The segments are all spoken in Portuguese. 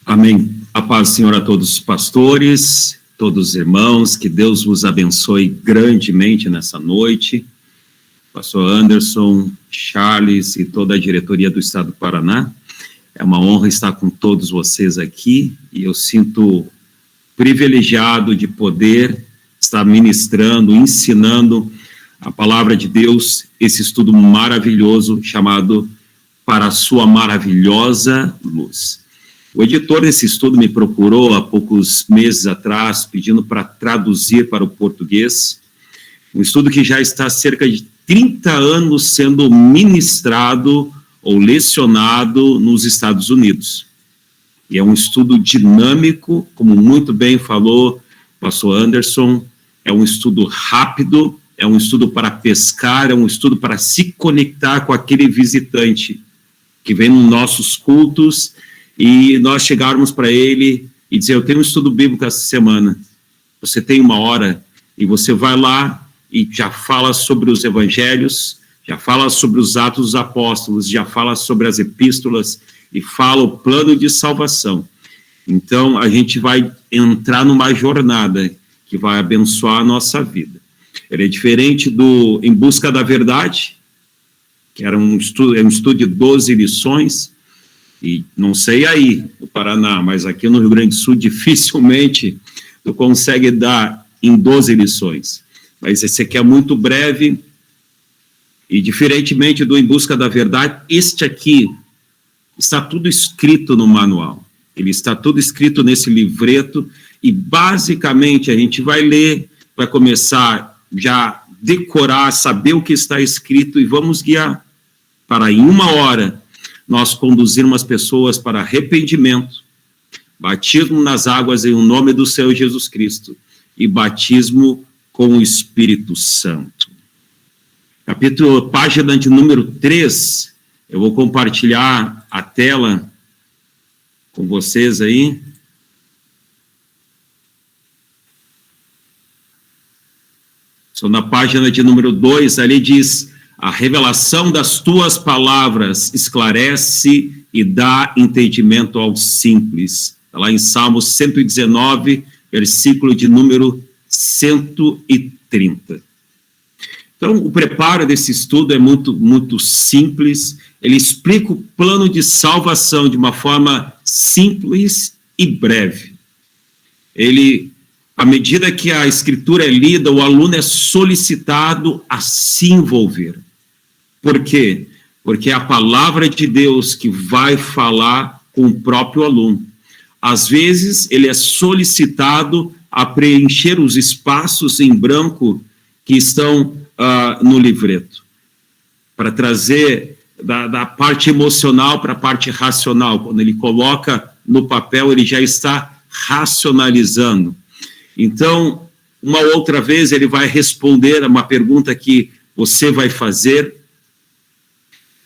Amém. A paz do Senhor a todos os pastores, todos os irmãos, que Deus vos abençoe grandemente nessa noite. Pastor Anderson, Charles e toda a diretoria do Estado do Paraná. É uma honra estar com todos vocês aqui e eu sinto privilegiado de poder estar ministrando, ensinando a palavra de Deus, esse estudo maravilhoso chamado Para a Sua Maravilhosa Luz. O editor desse estudo me procurou há poucos meses atrás, pedindo para traduzir para o português, um estudo que já está há cerca de 30 anos sendo ministrado ou lecionado nos Estados Unidos. E é um estudo dinâmico, como muito bem falou o pastor Anderson, é um estudo rápido, é um estudo para pescar, é um estudo para se conectar com aquele visitante que vem nos nossos cultos e nós chegarmos para ele e dizer, eu tenho um estudo bíblico essa semana, você tem uma hora, e você vai lá e já fala sobre os evangelhos, já fala sobre os Atos dos Apóstolos, já fala sobre as epístolas e fala o plano de salvação. Então, a gente vai entrar numa jornada que vai abençoar a nossa vida. Ele é diferente do Em Busca da Verdade, que era um estudo de 12 lições, e não sei aí no Paraná, mas aqui no Rio Grande do Sul dificilmente tu consegue dar em 12 lições. Mas esse aqui é muito breve e diferentemente do Em Busca da Verdade, este aqui está tudo escrito no manual. Ele está tudo escrito nesse livreto e basicamente a gente vai ler, vai começar já decorar, saber o que está escrito e vamos guiar para em uma hora nós conduzirmos as pessoas para arrependimento, batismo nas águas em nome do Senhor Jesus Cristo e batismo com o Espírito Santo. Página de número 3, eu vou compartilhar a tela com vocês aí. Só na página de número 2, ali diz: a revelação das tuas palavras esclarece e dá entendimento ao simples. Está lá em Salmos 119, versículo de número 130. Então, o preparo desse estudo é muito simples. Ele explica o plano de salvação de uma forma simples e breve. À medida que a escritura é lida, o aluno é solicitado a se envolver. Por quê? Porque é a palavra de Deus que vai falar com o próprio aluno. Às vezes, ele é solicitado a preencher os espaços em branco que estão no livreto, para trazer da parte emocional para a parte racional. Quando ele coloca no papel, ele já está racionalizando. Então, uma outra vez, ele vai responder a uma pergunta que você vai fazer.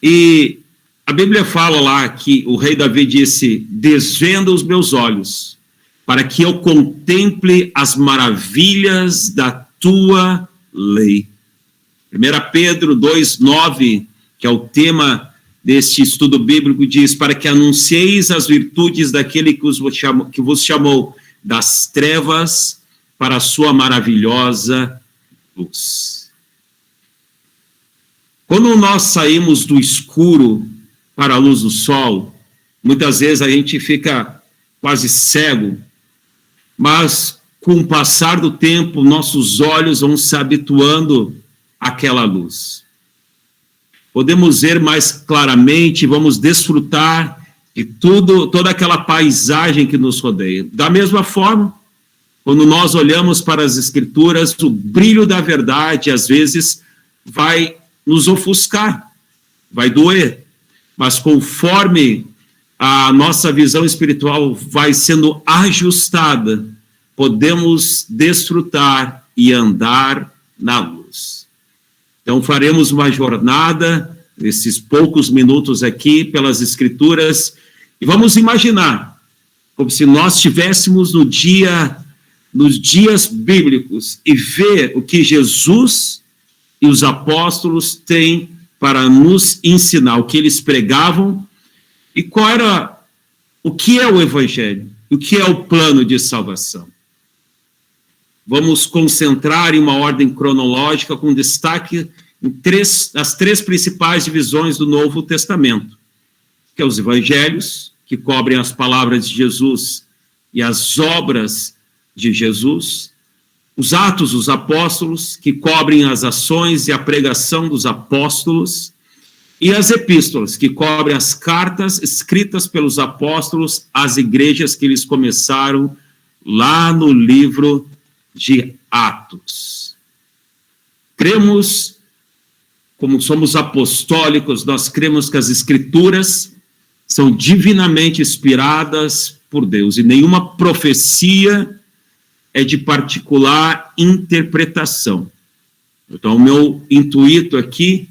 E a Bíblia fala lá que o rei Davi disse, desvenda os meus olhos, para que eu contemple as maravilhas da tua lei. 1 Pedro 2,9, que é o tema deste estudo bíblico, diz, para que anuncieis as virtudes daquele que vos chamou das trevas para a sua maravilhosa luz. Quando nós saímos do escuro para a luz do sol, muitas vezes a gente fica quase cego, mas com o passar do tempo, nossos olhos vão se habituando àquela luz. Podemos ver mais claramente, vamos desfrutar de toda aquela paisagem que nos rodeia. Da mesma forma, quando nós olhamos para as Escrituras, o brilho da verdade, às vezes, vai nos ofuscar, vai doer, mas conforme a nossa visão espiritual vai sendo ajustada, podemos desfrutar e andar na luz. Então, faremos uma jornada, nesses poucos minutos aqui, pelas Escrituras, e vamos imaginar, como se nós estivéssemos nos dias bíblicos, e ver o que Jesus e os apóstolos têm para nos ensinar, o que eles pregavam, e qual era O que é o Evangelho? O que é o plano de salvação? Vamos concentrar em uma ordem cronológica com destaque nas três principais divisões do Novo Testamento, que é os Evangelhos, que cobrem as palavras de Jesus e as obras de Jesus, os Atos dos Apóstolos, que cobrem as ações e a pregação dos apóstolos, e as Epístolas, que cobrem as cartas escritas pelos apóstolos às igrejas que eles começaram lá no livro de Atos. Cremos, como somos apostólicos, nós cremos que as Escrituras são divinamente inspiradas por Deus, e nenhuma profecia é de particular interpretação. Então, o meu intuito aqui,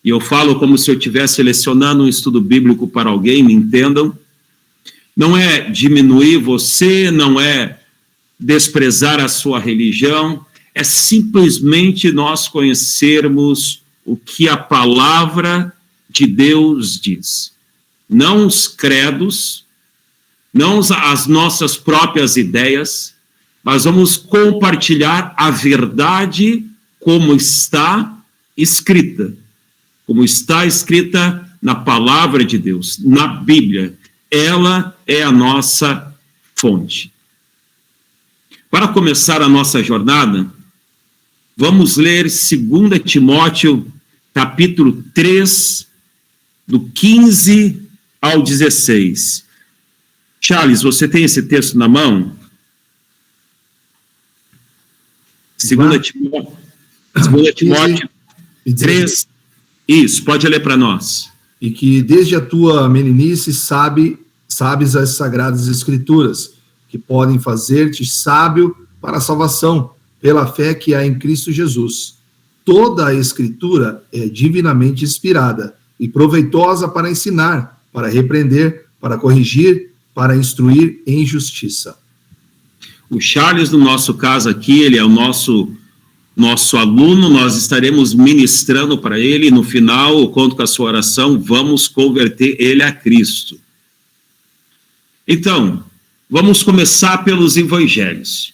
e eu falo como se eu estivesse selecionando um estudo bíblico para alguém, me entendam, não é diminuir você, não é desprezar a sua religião, é simplesmente nós conhecermos o que a palavra de Deus diz. Não os credos, não as nossas próprias ideias, mas vamos compartilhar a verdade como está escrita na palavra de Deus, na Bíblia. Ela é a nossa fonte. Para começar a nossa jornada, vamos ler 2 Timóteo, capítulo 3, do 15 ao 16. Charles, você tem esse texto na mão? 2 Timóteo 3, isso, pode ler para nós. E que desde a tua meninice sabes as sagradas escrituras, que podem fazer-te sábio para a salvação, pela fé que há em Cristo Jesus. Toda a escritura é divinamente inspirada e proveitosa para ensinar, para repreender, para corrigir, para instruir em justiça. O Charles, no nosso caso aqui, ele é o nosso aluno, nós estaremos ministrando para ele, e no final, eu conto com a sua oração, vamos converter ele a Cristo. Então, vamos começar pelos evangelhos.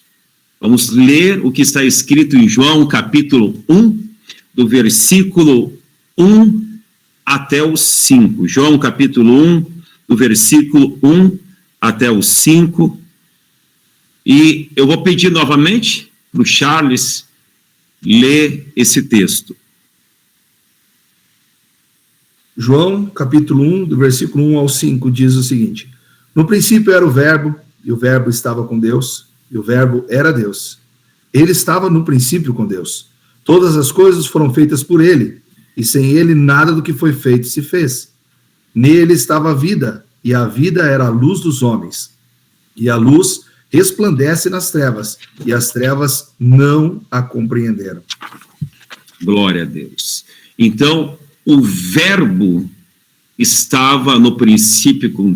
Vamos ler o que está escrito em João, capítulo 1, do versículo 1 até o 5. João, capítulo 1, do versículo 1 até o 5. E eu vou pedir novamente para o Charles ler esse texto. João, capítulo 1, do versículo 1 ao 5, diz o seguinte: No princípio era o Verbo, e o Verbo estava com Deus, e o Verbo era Deus. Ele estava no princípio com Deus. Todas as coisas foram feitas por ele, e sem ele nada do que foi feito se fez. Nele estava a vida, e a vida era a luz dos homens. E a luz resplandece nas trevas, e as trevas não a compreenderam. Glória a Deus. Então, o Verbo estava no princípio com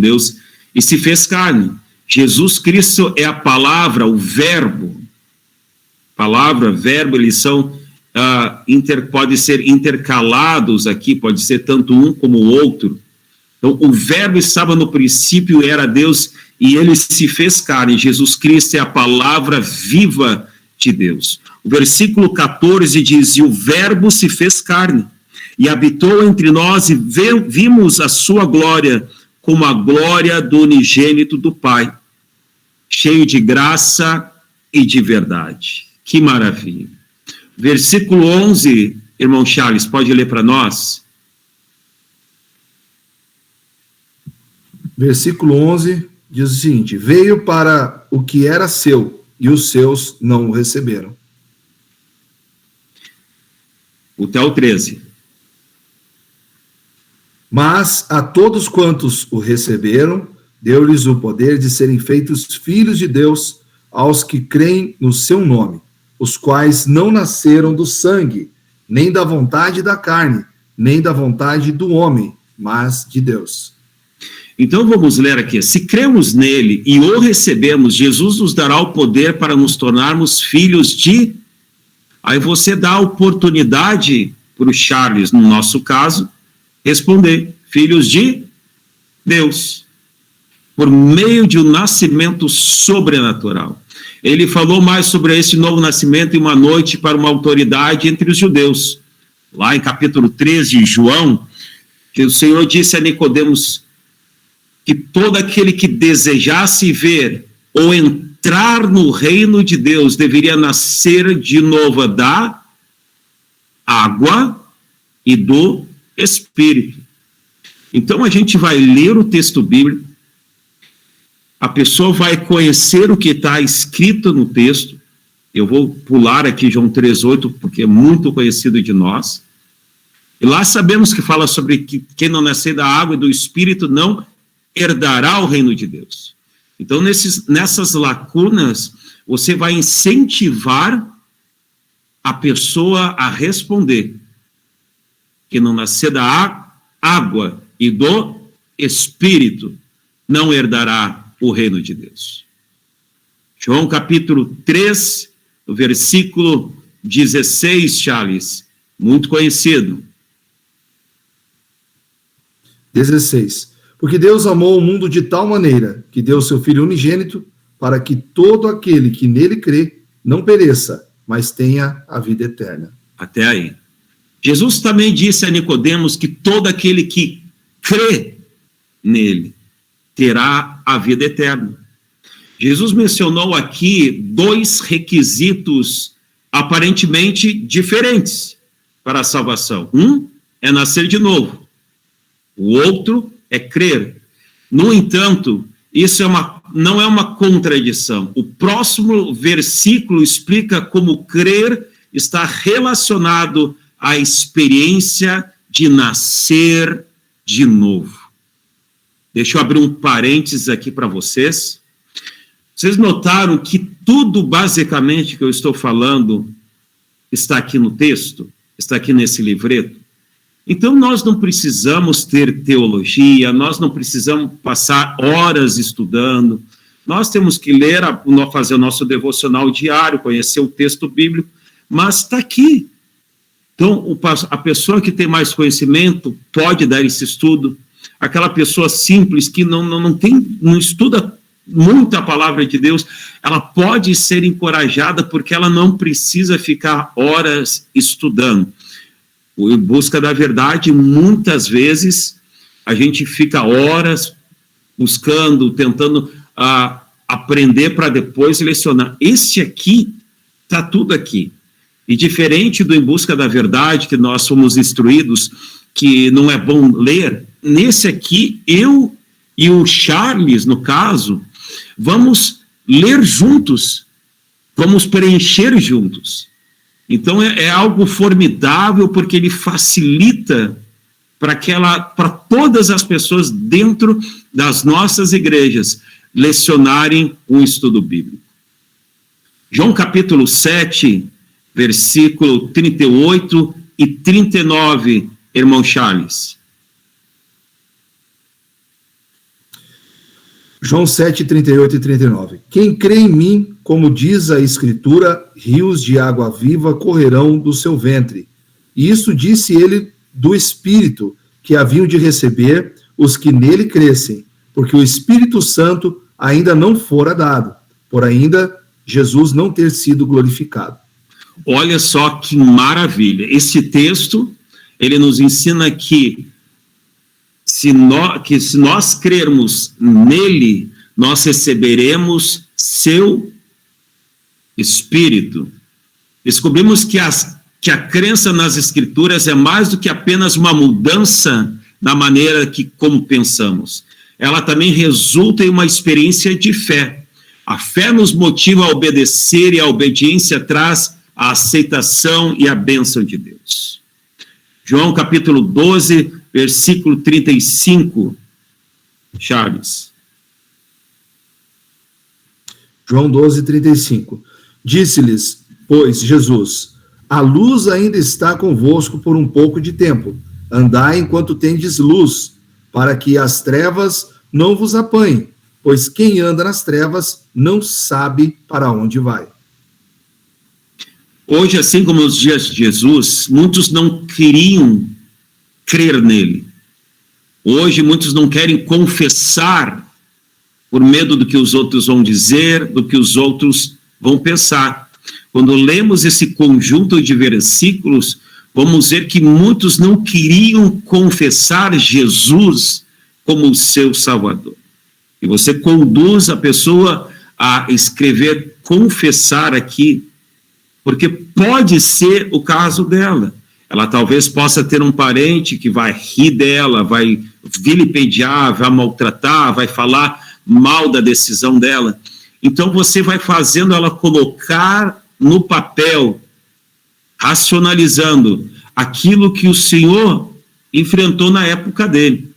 Deus e se fez carne. Jesus Cristo é a palavra, o Verbo. Palavra, verbo, eles são podem ser intercalados aqui, pode ser tanto um como o outro. Então, o Verbo estava no princípio, era Deus, e ele se fez carne. Jesus Cristo é a palavra viva de Deus. O versículo 14 diz: E o Verbo se fez carne, e habitou entre nós, e vimos a sua glória, como a glória do unigênito do Pai, cheio de graça e de verdade. Que maravilha. Versículo 11, irmão Charles, pode ler para nós? Versículo 11 diz o seguinte: Veio para o que era seu, e os seus não o receberam. Até o 13. Mas a todos quantos o receberam, deu-lhes o poder de serem feitos filhos de Deus, aos que creem no seu nome, os quais não nasceram do sangue, nem da vontade da carne, nem da vontade do homem, mas de Deus. Então vamos ler aqui: se cremos nele e o recebemos, Jesus nos dará o poder para nos tornarmos filhos de... Aí você dá a oportunidade para o Charles, no nosso caso, responder: filhos de Deus. por meio de um nascimento sobrenatural. Ele falou mais sobre esse novo nascimento em uma noite para uma autoridade entre os judeus. Lá em capítulo 13 de João, que o Senhor disse a Nicodemos que todo aquele que desejasse ver ou entrar no reino de Deus deveria nascer de novo da água e do Espírito. Então a gente vai ler o texto bíblico, a pessoa vai conhecer o que está escrito no texto. Eu vou pular aqui João 3,8, porque é muito conhecido de nós. E lá sabemos que fala sobre que quem não nascer da água e do Espírito não herdará o reino de Deus. Então, nessas lacunas, você vai incentivar a pessoa a responder. Quem não nascer da água e do Espírito não herdará o reino de Deus. João capítulo 3, versículo 16, Charles, muito conhecido. 16. Porque Deus amou o mundo de tal maneira que deu seu Filho unigênito para que todo aquele que nele crê não pereça, mas tenha a vida eterna. Até aí. Jesus também disse a Nicodemos que todo aquele que crê nele terá a vida eterna. Jesus mencionou aqui dois requisitos aparentemente diferentes para a salvação. Um é nascer de novo. O outro é crer. No entanto, isso não é uma contradição. O próximo versículo explica como crer está relacionado à experiência de nascer de novo. Deixa eu abrir um parênteses aqui para vocês. Vocês notaram que tudo basicamente que eu estou falando está aqui no texto? Está aqui nesse livreto? Então, nós não precisamos ter teologia, nós não precisamos passar horas estudando, nós temos que ler, fazer o nosso devocional diário, conhecer o texto bíblico, mas está aqui. Então, a pessoa que tem mais conhecimento pode dar esse estudo. Aquela pessoa simples que não estuda muito a palavra de Deus, ela pode ser encorajada porque ela não precisa ficar horas estudando. Em busca da verdade, muitas vezes a gente fica horas buscando, tentando aprender para depois lecionar. Esse aqui, está tudo aqui. E diferente do Em Busca da Verdade, que nós somos instruídos, que não é bom ler, nesse aqui, eu e o Charles, no caso, vamos ler juntos, vamos preencher juntos. Então é algo formidável, porque ele facilita para todas as pessoas dentro das nossas igrejas lecionarem um estudo bíblico. João capítulo 7, versículo 38 e 39, irmão Charles. João 7, 38 e 39. Quem crê em mim, como diz a Escritura, rios de água viva correrão do seu ventre. E isso disse ele do Espírito, que haviam de receber os que nele crescem, porque o Espírito Santo ainda não fora dado, por ainda Jesus não ter sido glorificado. Olha só que maravilha. Esse texto, ele nos ensina que se nós crermos nele, nós receberemos seu Espírito. Descobrimos que a crença nas Escrituras é mais do que apenas uma mudança na maneira como pensamos. Ela também resulta em uma experiência de fé. A fé nos motiva a obedecer, e a obediência traz a aceitação e a bênção de Deus. João capítulo 12, versículo 35, Charles. João 12, 35. Disse-lhes, pois, Jesus, a luz ainda está convosco por um pouco de tempo. Andai enquanto tendes luz, para que as trevas não vos apanhem, pois quem anda nas trevas não sabe para onde vai. Hoje, assim como nos dias de Jesus, muitos não queriam crer nele. Hoje, muitos não querem confessar por medo do que os outros vão dizer, do que os outros vão pensar. Quando lemos esse conjunto de versículos, vamos ver que muitos não queriam confessar Jesus como o seu Salvador. E você conduz a pessoa a escrever confessar aqui, porque pode ser o caso dela. Ela talvez possa ter um parente que vai rir dela, vai vilipendiar, vai maltratar, vai falar mal da decisão dela. Então você vai fazendo ela colocar no papel, racionalizando aquilo que o Senhor enfrentou na época dele.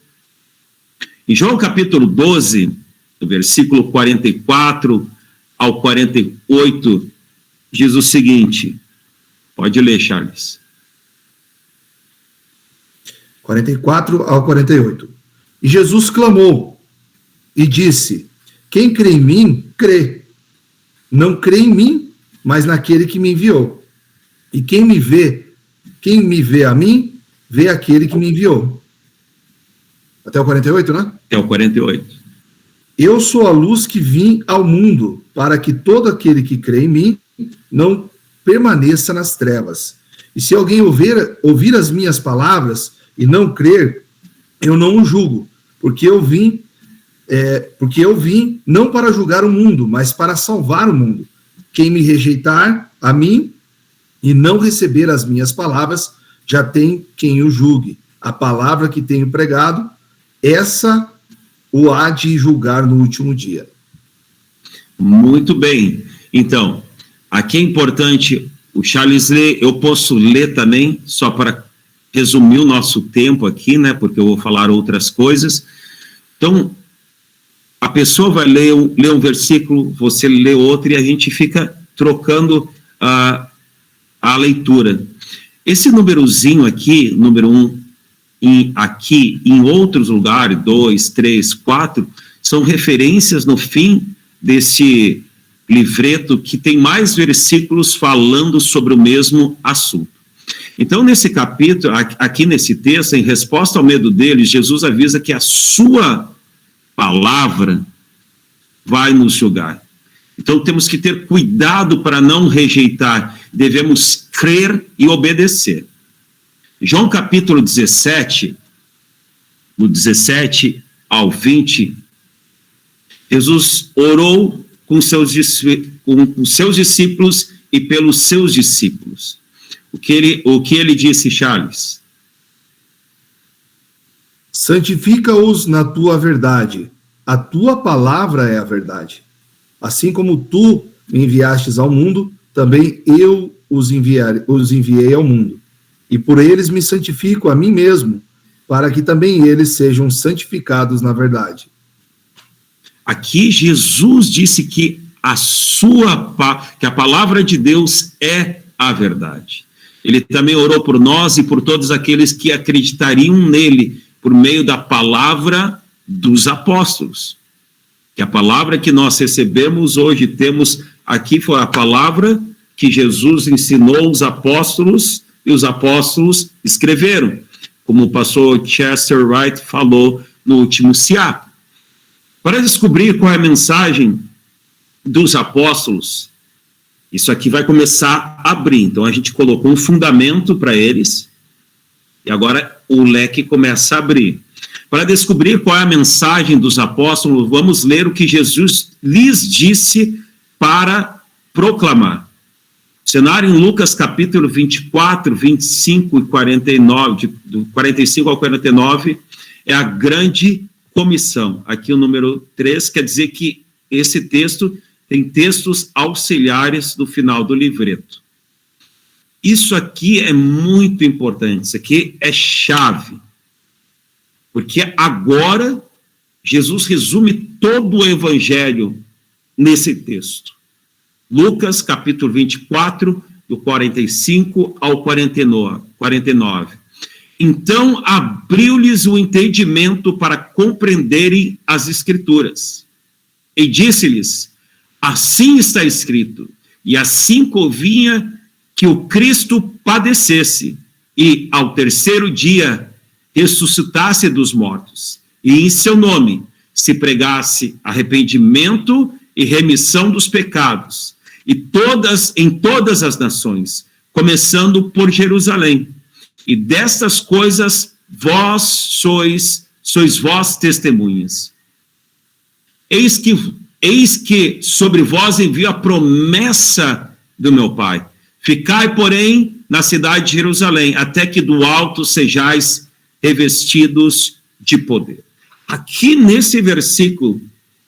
Em João capítulo 12, do versículo 44 ao 48, diz o seguinte, pode ler, Charles. 44 ao 48. E Jesus clamou e disse, quem crê em mim, crê. Não crê em mim, mas naquele que me enviou. E quem me vê a mim, vê aquele que me enviou. Até o 48, né? Até o 48. Eu sou a luz que vim ao mundo, para que todo aquele que crê em mim não permaneça nas trevas. E se alguém ouvir as minhas palavras e não crer, eu não o julgo, porque eu vim não para julgar o mundo, mas para salvar o mundo. Quem me rejeitar a mim e não receber as minhas palavras, já tem quem o julgue. A palavra que tenho pregado, essa o há de julgar no último dia. Muito bem. Então, aqui é importante, o Charles lê, eu posso ler também, só para resumir o nosso tempo aqui, né, porque eu vou falar outras coisas. Então, a pessoa vai ler um versículo, você lê outro, e a gente fica trocando a leitura. Esse númerozinho aqui, número 1, aqui, em outros lugares, 2, 3, 4, são referências no fim desse livreto que tem mais versículos falando sobre o mesmo assunto. Então, nesse capítulo, aqui nesse texto, em resposta ao medo deles, Jesus avisa que a sua palavra vai nos julgar. Então, temos que ter cuidado para não rejeitar, devemos crer e obedecer. João capítulo 17, do 17 ao 20, Jesus orou com seus discípulos e pelos seus discípulos. O que ele disse, Charles? Santifica-os na tua verdade. A tua palavra é a verdade. Assim como tu me enviastes ao mundo, também eu os enviei ao mundo. E por eles me santifico a mim mesmo, para que também eles sejam santificados na verdade. Aqui Jesus disse que a palavra de Deus é a verdade. Ele também orou por nós e por todos aqueles que acreditariam nele por meio da palavra dos apóstolos. Que a palavra que nós recebemos hoje, temos aqui, foi a palavra que Jesus ensinou os apóstolos e os apóstolos escreveram, como o pastor Chester Wright falou no último CIA. Para descobrir qual é a mensagem dos apóstolos, isso aqui vai começar a abrir. Então, a gente colocou um fundamento para eles, e agora o leque começa a abrir. Para descobrir qual é a mensagem dos apóstolos, vamos ler o que Jesus lhes disse para proclamar. O cenário em Lucas capítulo 24, 25 e 49, do 45 ao 49, é a grande comissão. Aqui o número 3 quer dizer que esse texto tem textos auxiliares do final do livreto. Isso aqui é muito importante, isso aqui é chave. Porque agora Jesus resume todo o evangelho nesse texto. Lucas capítulo 24, do 45 ao 49. Então abriu-lhes o entendimento para compreenderem as Escrituras. E disse-lhes, assim está escrito, e assim convinha que o Cristo padecesse, e ao terceiro dia ressuscitasse dos mortos, e em seu nome se pregasse arrependimento e remissão dos pecados, em todas as nações, começando por Jerusalém. E destas coisas vós sois vós testemunhas. Eis que sobre vós envio a promessa do meu Pai. Ficai, porém, na cidade de Jerusalém, até que do alto sejais revestidos de poder. Aqui nesse versículo,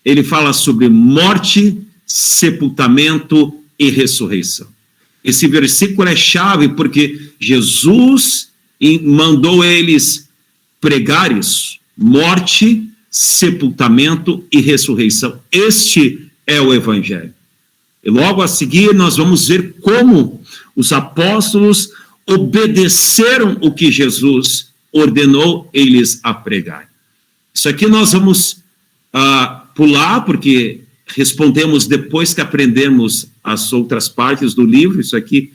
ele fala sobre morte, sepultamento e ressurreição. Esse versículo é chave porque Jesus mandou eles pregar isso: morte, sepultamento e ressurreição. Este é o Evangelho. E logo a seguir nós vamos ver como os apóstolos obedeceram o que Jesus ordenou eles a pregar. Isso aqui nós vamos pular, porque respondemos depois que aprendemos as outras partes do livro. Isso aqui,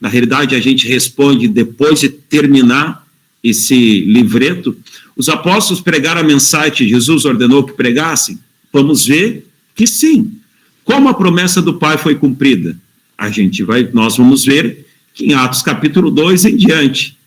na realidade, a gente responde depois de terminar esse livreto. Os apóstolos pregaram a mensagem que Jesus ordenou que pregassem? Vamos ver que sim. Como a promessa do Pai foi cumprida? Nós vamos ver que em Atos capítulo 2 em diante.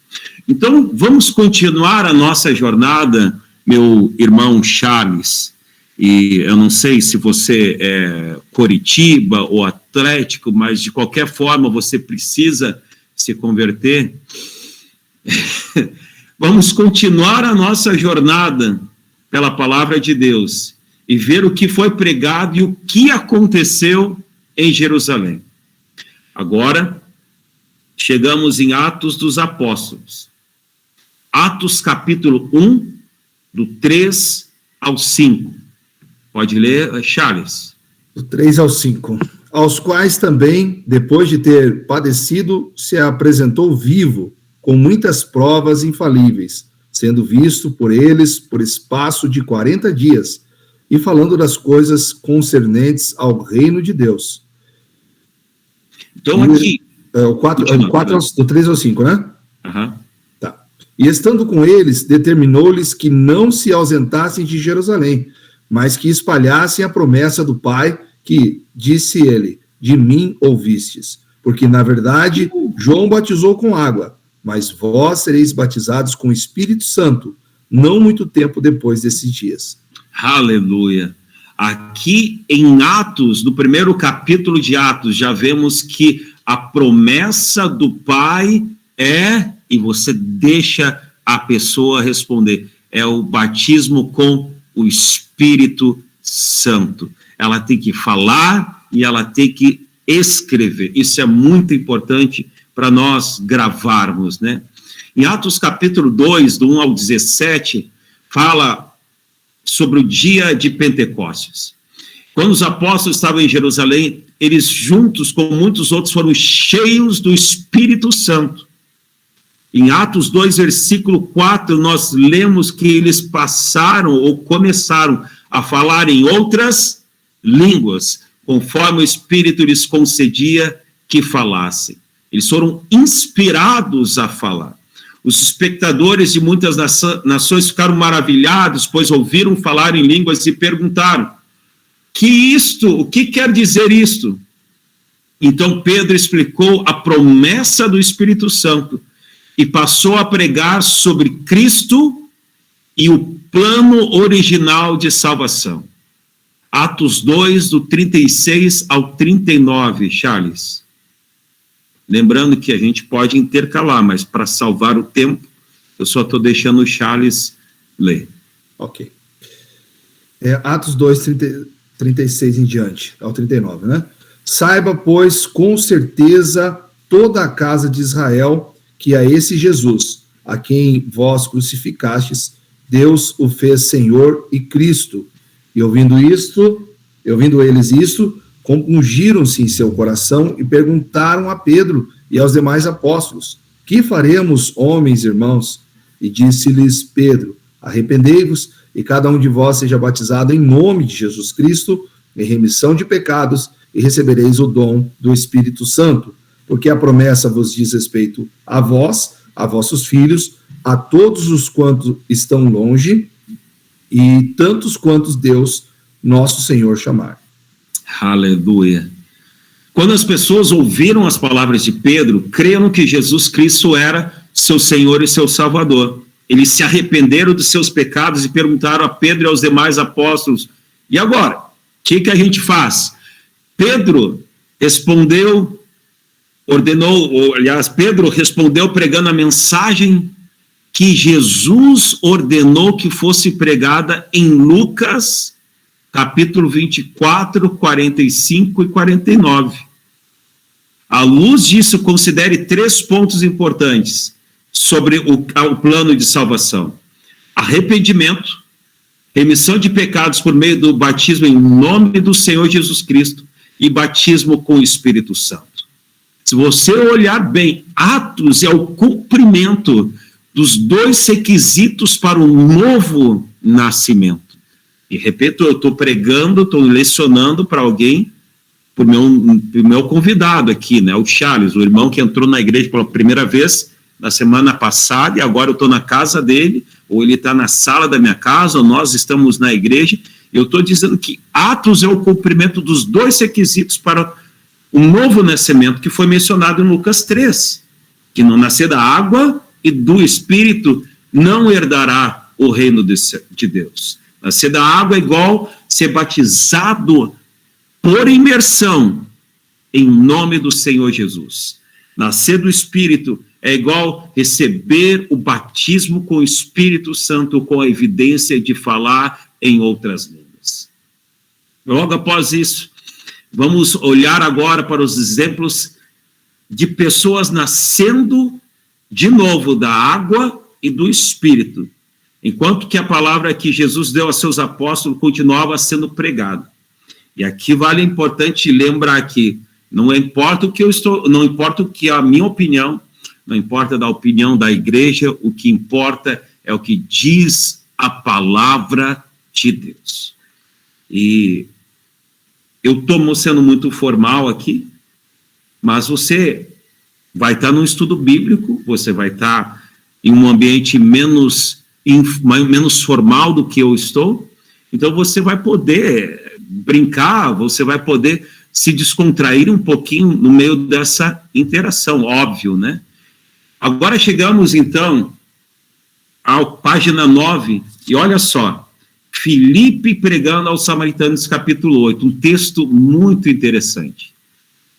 Então, vamos continuar a nossa jornada, meu irmão Charles. E eu não sei se você é Coritiba ou Atlético, mas de qualquer forma você precisa se converter. Vamos continuar a nossa jornada pela palavra de Deus e ver o que foi pregado e o que aconteceu em Jerusalém. Agora, chegamos em Atos dos Apóstolos. Atos capítulo 1, do 3 ao 5. Pode ler, Charles. Do 3 ao 5. Aos quais também, depois de ter padecido, se apresentou vivo, com muitas provas infalíveis, sendo visto por eles por espaço de 40 dias, e falando das coisas concernentes ao reino de Deus. Então aqui... do 3 ao 5, né? Uhum. Tá. E estando com eles, determinou-lhes que não se ausentassem de Jerusalém, mas que espalhassem a promessa do Pai, que, disse ele, de mim ouvistes. Porque, na verdade, João batizou com água, mas vós sereis batizados com o Espírito Santo, não muito tempo depois desses dias. Aleluia. Aqui em Atos, no primeiro capítulo de Atos, já vemos que a promessa do Pai e você deixa a pessoa responder, é o batismo com o Espírito Santo. Ela tem que falar e ela tem que escrever. Isso é muito importante para nós gravarmos, né? Em Atos capítulo 2, do 1 ao 17, fala sobre o dia de Pentecostes. Quando os apóstolos estavam em Jerusalém, eles juntos com muitos outros foram cheios do Espírito Santo. Em Atos 2, versículo 4, nós lemos que eles passaram ou começaram a falar em outras línguas, conforme o Espírito lhes concedia que falassem. Eles foram inspirados a falar. Os espectadores de muitas nações ficaram maravilhados, pois ouviram falar em línguas e perguntaram: o que quer dizer isto? Então Pedro explicou a promessa do Espírito Santo e passou a pregar sobre Cristo e o plano original de salvação. Atos 2, do 36 ao 39, Charles. Lembrando que a gente pode intercalar, mas para salvar o tempo, eu só estou deixando o Charles ler. Ok. Atos 2, 36 em diante, ao 39, né? Saiba, pois, com certeza, toda a casa de Israel, que a esse Jesus, a quem vós crucificastes, Deus o fez Senhor e Cristo. E ouvindo eles isto, compungiram-se em seu coração e perguntaram a Pedro e aos demais apóstolos: que faremos, homens, irmãos? E disse-lhes Pedro: arrependei-vos e cada um de vós seja batizado em nome de Jesus Cristo, em remissão de pecados, e recebereis o dom do Espírito Santo, porque a promessa vos diz respeito a vós, a vossos filhos, a todos os quantos estão longe, e tantos quantos Deus, nosso Senhor, chamar. Aleluia. Quando as pessoas ouviram as palavras de Pedro, creram que Jesus Cristo era seu Senhor e seu Salvador. Eles se arrependeram dos seus pecados e perguntaram a Pedro e aos demais apóstolos: e agora? O que a gente faz? Pedro respondeu, Pedro respondeu pregando a mensagem que Jesus ordenou que fosse pregada em Lucas, capítulo 24, 45 e 49. À luz disso, considere 3 pontos importantes sobre o plano de salvação: arrependimento, remissão de pecados por meio do batismo em nome do Senhor Jesus Cristo e batismo com o Espírito Santo. Se você olhar bem, Atos é o cumprimento dos 2 requisitos para o novo nascimento. E repito, eu estou pregando, estou lecionando para alguém, para o meu convidado aqui, né, o Charles, o irmão que entrou na igreja pela primeira vez na semana passada, e agora eu estou na casa dele, ou ele está na sala da minha casa, ou nós estamos na igreja. Eu estou dizendo que Atos é o cumprimento dos 2 requisitos para o novo nascimento, que foi mencionado em Lucas 3, que não nascer da água e do Espírito não herdará o reino de Deus. Nascer da água é igual ser batizado por imersão em nome do Senhor Jesus. Nascer do Espírito é igual receber o batismo com o Espírito Santo, com a evidência de falar em outras línguas. Logo após isso, vamos olhar agora para os exemplos de pessoas nascendo de novo da água e do Espírito, enquanto que a palavra que Jesus deu a seus apóstolos continuava sendo pregada. E aqui vale importante lembrar que não importa o que não importa o que a minha opinião, não importa da opinião da igreja, o que importa é o que diz a palavra de Deus. E eu estou sendo muito formal aqui, mas você vai estar num estudo bíblico, você vai estar em um ambiente menos formal do que eu estou, então você vai poder brincar, você vai poder se descontrair um pouquinho no meio dessa interação, óbvio, né? Agora chegamos, então, à página 9, e olha só, Filipe pregando aos samaritanos, capítulo 8, um texto muito interessante.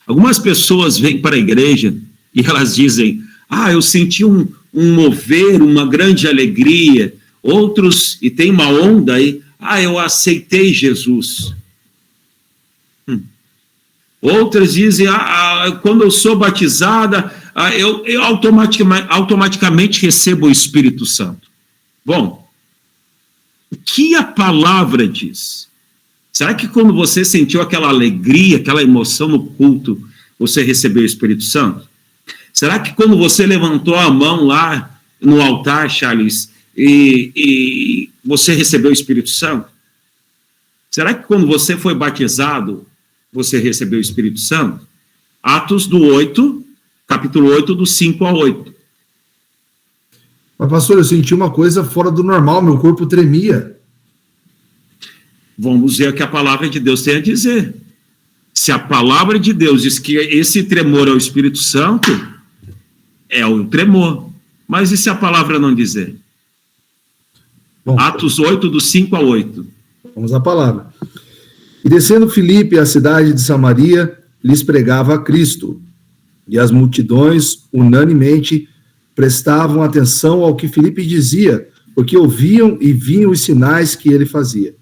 Algumas pessoas vêm para a igreja e elas dizem: eu senti um mover, uma grande alegria. Outros, e tem uma onda aí, eu aceitei Jesus. Outras dizem: quando eu sou batizada, eu automaticamente recebo o Espírito Santo. Bom, o que a palavra diz? Será que quando você sentiu aquela alegria, aquela emoção no culto, você recebeu o Espírito Santo? Será que quando você levantou a mão lá no altar, Charles, e você recebeu o Espírito Santo? Será que quando você foi batizado, você recebeu o Espírito Santo? Atos do 8, capítulo 8, do 5 a 8. Mas, pastor, eu senti uma coisa fora do normal, meu corpo tremia. Vamos ver o que a palavra de Deus tem a dizer. Se a palavra de Deus diz que esse tremor é o Espírito Santo, é o tremor. Mas e se a palavra não dizer? Bom, Atos 8, do 5 a 8. Vamos à palavra. E descendo Filipe à cidade de Samaria, lhes pregava a Cristo. E as multidões, unanimemente, prestavam atenção ao que Filipe dizia, porque ouviam e viam os sinais que ele fazia.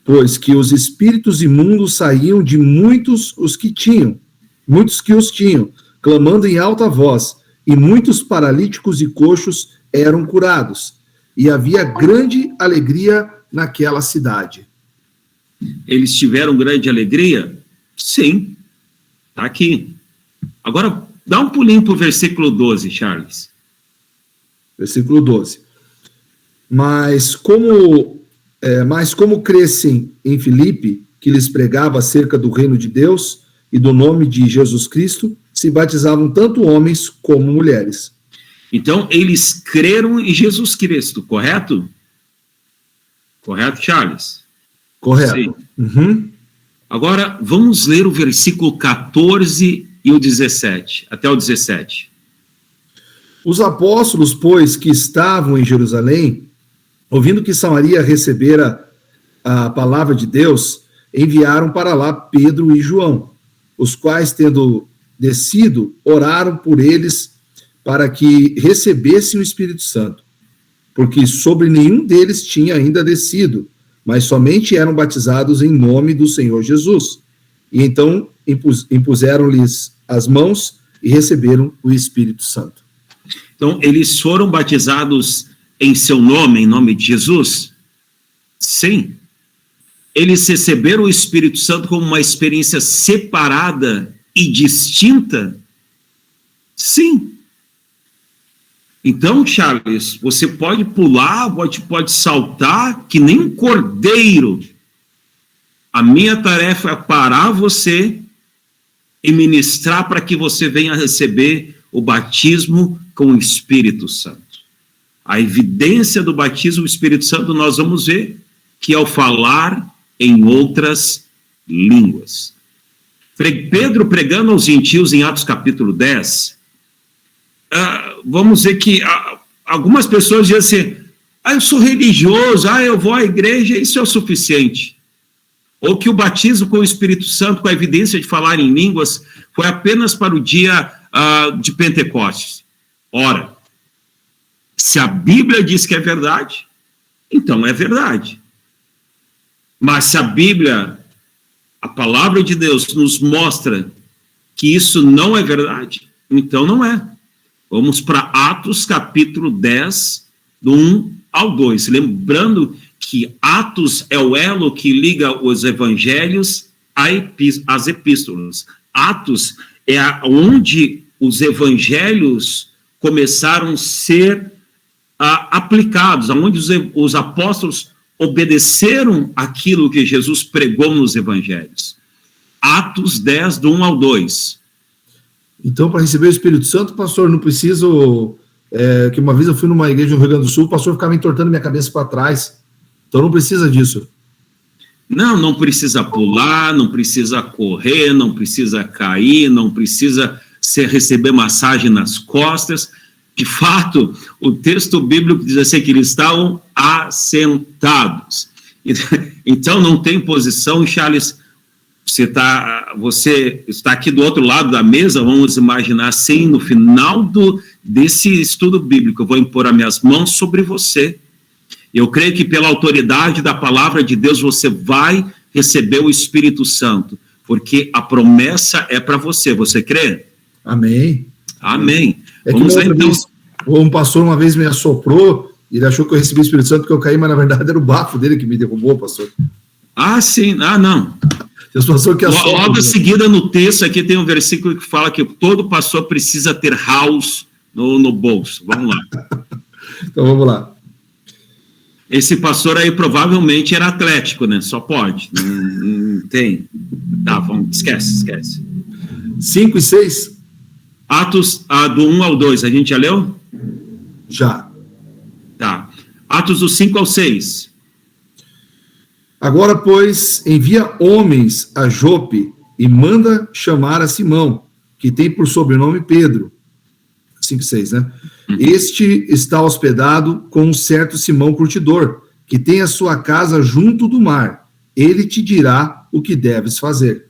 Pois que os espíritos imundos saíam de muitos que os tinham, clamando em alta voz, e muitos paralíticos e coxos eram curados. E havia grande alegria naquela cidade. Eles tiveram grande alegria? Sim, está aqui. Agora, dá um pulinho para o versículo 12, Charles. Versículo 12. Mas como crescem em Filipe, que lhes pregava acerca do reino de Deus e do nome de Jesus Cristo, se batizavam tanto homens como mulheres. Então, eles creram em Jesus Cristo, correto? Correto, Charles? Correto. Sim. Uhum. Agora, vamos ler o versículo 14 e o 17, até o 17. Os apóstolos, pois, que estavam em Jerusalém, ouvindo que Samaria recebera a palavra de Deus, enviaram para lá Pedro e João, os quais, tendo descido, oraram por eles para que recebessem o Espírito Santo, porque sobre nenhum deles tinha ainda descido, mas somente eram batizados em nome do Senhor Jesus. E então impuseram-lhes as mãos e receberam o Espírito Santo. Então, eles foram batizados em seu nome, em nome de Jesus? Sim. Eles receberam o Espírito Santo como uma experiência separada e distinta? Sim. Então, Charles, você pode pular, pode saltar, que nem um cordeiro. A minha tarefa é parar você e ministrar para que você venha receber o batismo com o Espírito Santo. A evidência do batismo do Espírito Santo nós vamos ver que é o falar em outras línguas. Pedro pregando aos gentios em Atos capítulo 10, vamos ver que algumas pessoas dizem assim, eu sou religioso, eu vou à igreja, isso é o suficiente. Ou que o batismo com o Espírito Santo, com a evidência de falar em línguas, foi apenas para o dia de Pentecostes. Ora, se a Bíblia diz que é verdade, então é verdade. Mas se a Bíblia, a palavra de Deus, nos mostra que isso não é verdade, então não é. Vamos para Atos capítulo 10, do 1 ao 2. Lembrando que Atos é o elo que liga os evangelhos às epístolas. Atos é onde os evangelhos começaram a ser aplicados, onde os apóstolos obedeceram aquilo que Jesus pregou nos evangelhos. Atos 10, do 1 ao 2. Então, para receber o Espírito Santo, pastor, não preciso... que uma vez eu fui numa igreja no Rio Grande do Sul, o pastor ficava entortando minha cabeça para trás. Então, não precisa disso. Não precisa pular, não precisa correr, não precisa cair, não precisa receber massagem nas costas. De fato, o texto bíblico diz assim que eles estavam assentados. Então, não tem posição, Charles. Você está aqui do outro lado da mesa, vamos imaginar assim, no final desse estudo bíblico, eu vou impor as minhas mãos sobre você. Eu creio que pela autoridade da palavra de Deus, você vai receber o Espírito Santo, porque a promessa é para você. Você crê? Amém. Amém. Vamos lá, então. Um pastor uma vez me assoprou, ele achou que eu recebi o Espírito Santo porque eu caí, mas na verdade era o bafo dele que me derrubou, pastor. Sim. Não. Logo em seguida, no texto aqui tem um versículo que fala que todo pastor precisa ter house no bolso. Vamos lá. Então vamos lá. Esse pastor aí provavelmente era atlético, né? Só pode. Não tem. Tá, vamos, esquece. 5 e 6. Atos do 1 ao 2, a gente já leu? Já. Tá. Atos do 5 ao 6. Agora, pois, envia homens a Jope e manda chamar a Simão, que tem por sobrenome Pedro. 5 e 6, né? Este está hospedado com um certo Simão curtidor, que tem a sua casa junto do mar. Ele te dirá o que deves fazer.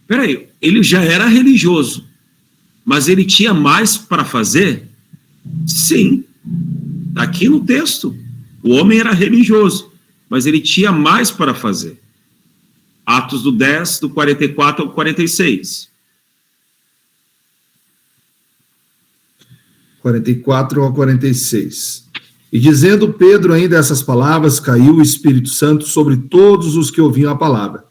Peraí, ele já era religioso, mas ele tinha mais para fazer? Sim. Está aqui no texto. O homem era religioso, mas ele tinha mais para fazer. Atos do 10, do 44 ao 46. 44 ao 46. E dizendo Pedro ainda essas palavras, caiu o Espírito Santo sobre todos os que ouviam a palavra.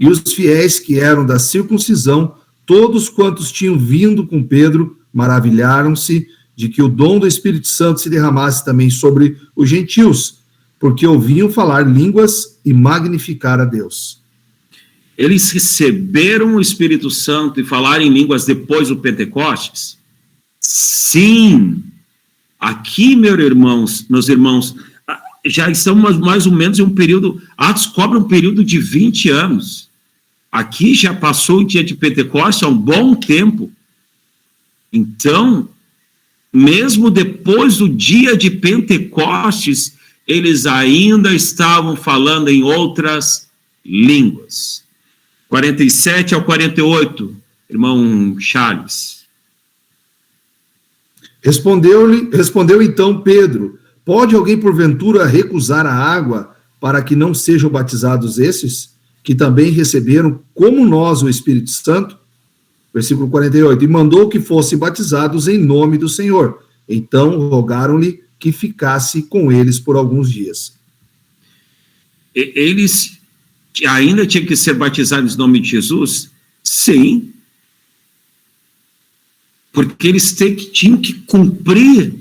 E os fiéis que eram da circuncisão, todos quantos tinham vindo com Pedro, maravilharam-se de que o dom do Espírito Santo se derramasse também sobre os gentios, porque ouviam falar línguas e magnificar a Deus. Eles receberam o Espírito Santo e falaram em línguas depois do Pentecostes? Sim. Aqui, meus irmãos, já estamos mais ou menos em um período, Atos cobre um período de 20 anos. Aqui já passou o dia de Pentecostes há um bom tempo. Então, mesmo depois do dia de Pentecostes, eles ainda estavam falando em outras línguas. 47 ao 48, irmão Charles. Respondeu então Pedro: pode alguém porventura recusar a água para que não sejam batizados esses, que também receberam, como nós, o Espírito Santo? Versículo 48, e mandou que fossem batizados em nome do Senhor. Então rogaram-lhe que ficasse com eles por alguns dias. Eles ainda tinham que ser batizados em nome de Jesus? Sim. Porque eles tinham que cumprir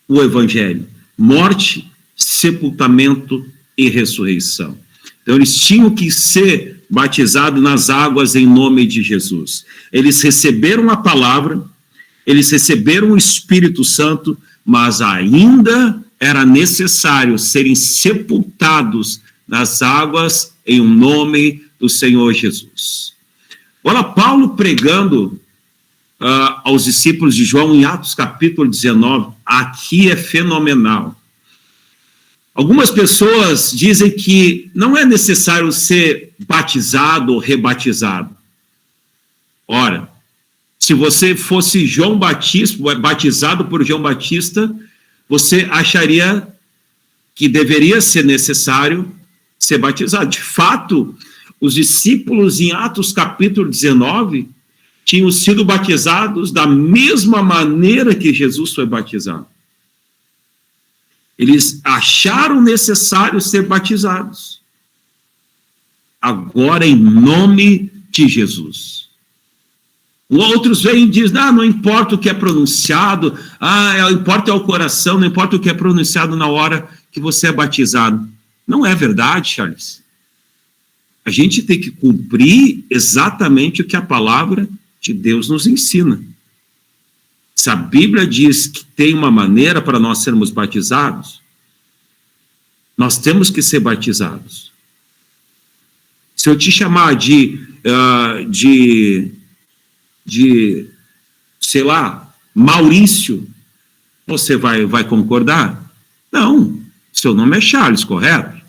o Evangelho. Morte, sepultamento e ressurreição. Então, eles tinham que ser batizados nas águas em nome de Jesus. Eles receberam a palavra, eles receberam o Espírito Santo, mas ainda era necessário serem sepultados nas águas em nome do Senhor Jesus. Olha, Paulo pregando aos discípulos de João em Atos capítulo 19, aqui é fenomenal. Algumas pessoas dizem que não é necessário ser batizado ou rebatizado. Ora, se você fosse João Batista, batizado por João Batista, você acharia que deveria ser necessário ser batizado. De fato, os discípulos em Atos capítulo 19 tinham sido batizados da mesma maneira que Jesus foi batizado. Eles acharam necessário ser batizados. Agora, em nome de Jesus. Outros vêm e dizem, não importa o que é pronunciado, importa é o coração, não importa o que é pronunciado na hora que você é batizado. Não é verdade, Charles. A gente tem que cumprir exatamente o que a palavra de Deus nos ensina. Se a Bíblia diz que tem uma maneira para nós sermos batizados, nós temos que ser batizados. Se eu te chamar sei lá, Maurício, você vai concordar? Não, seu nome é Charles, correto?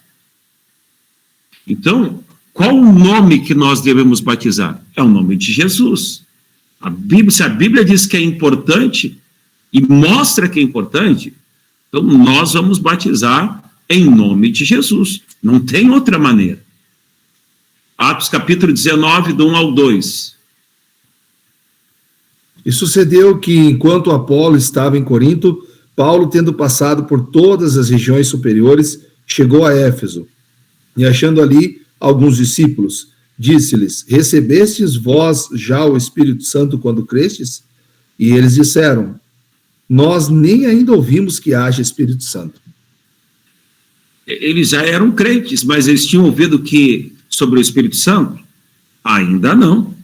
Então, qual o nome que nós devemos batizar? É o nome de Jesus. Se a Bíblia diz que é importante e mostra que é importante, então nós vamos batizar em nome de Jesus. Não tem outra maneira. Atos capítulo 19, do 1 ao 2. E sucedeu que, enquanto Apolo estava em Corinto, Paulo, tendo passado por todas as regiões superiores, chegou a Éfeso. E achando ali alguns discípulos, disse-lhes: recebestes vós já o Espírito Santo quando crestes? E eles disseram: nós nem ainda ouvimos que haja Espírito Santo. Eles já eram crentes, mas eles tinham ouvido sobre o Espírito Santo? Ainda não.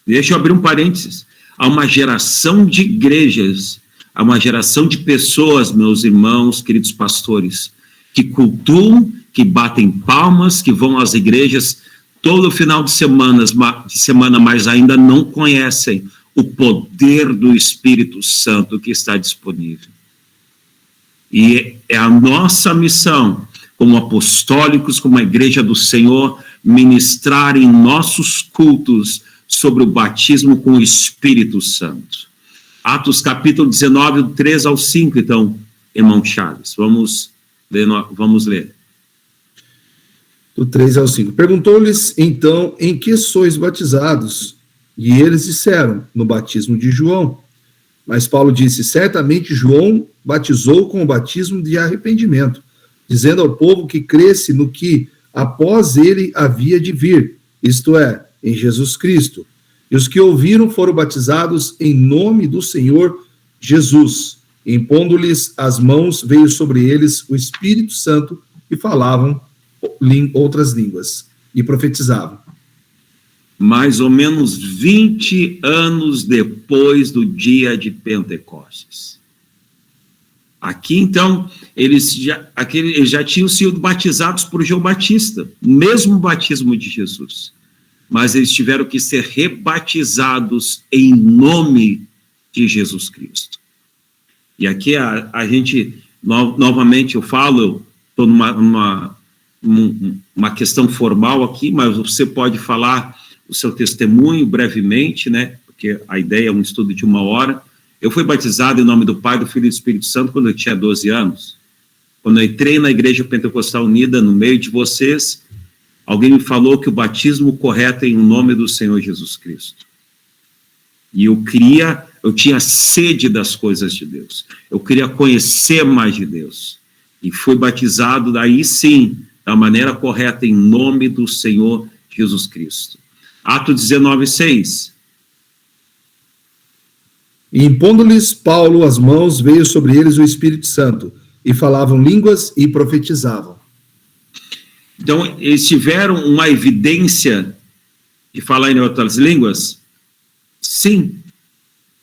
Deixa eu abrir um parênteses. Há uma geração de igrejas, há uma geração de pessoas, meus irmãos, queridos pastores, que cultuam, que batem palmas, que vão às igrejas todo final de semana, mas ainda não conhecem o poder do Espírito Santo que está disponível. E é a nossa missão, como apostólicos, como a igreja do Senhor, ministrar em nossos cultos sobre o batismo com o Espírito Santo. Atos capítulo 19, do 3 ao 5, então, irmão Charles, vamos ler. Do 3 ao 5. Perguntou-lhes, então, em que sois batizados? E eles disseram, no batismo de João. Mas Paulo disse, certamente João batizou com o batismo de arrependimento, dizendo ao povo que cresce no que após ele havia de vir, isto é, em Jesus Cristo. E os que ouviram foram batizados em nome do Senhor Jesus. E, impondo-lhes as mãos, veio sobre eles o Espírito Santo e falavam outras línguas e profetizavam. Mais ou menos 20 anos depois do dia de Pentecostes. Aqui, então, eles já tinham sido batizados por João Batista, mesmo batismo de Jesus. Mas eles tiveram que ser rebatizados em nome de Jesus Cristo. E aqui a gente, novamente eu falo, estou numa questão formal aqui, mas você pode falar o seu testemunho brevemente, né? Porque a ideia é um estudo de 1 hora. Eu fui batizado em nome do Pai, do Filho e do Espírito Santo quando eu tinha 12 anos. Quando eu entrei na Igreja Pentecostal Unida, no meio de vocês, alguém me falou que o batismo correto é em nome do Senhor Jesus Cristo. E eu tinha sede das coisas de Deus. Eu queria conhecer mais de Deus. E fui batizado, daí sim, da maneira correta, em nome do Senhor Jesus Cristo. Atos 19:6. E impondo-lhes Paulo as mãos, veio sobre eles o Espírito Santo, e falavam línguas e profetizavam. Então, eles tiveram uma evidência de falar em outras línguas? Sim.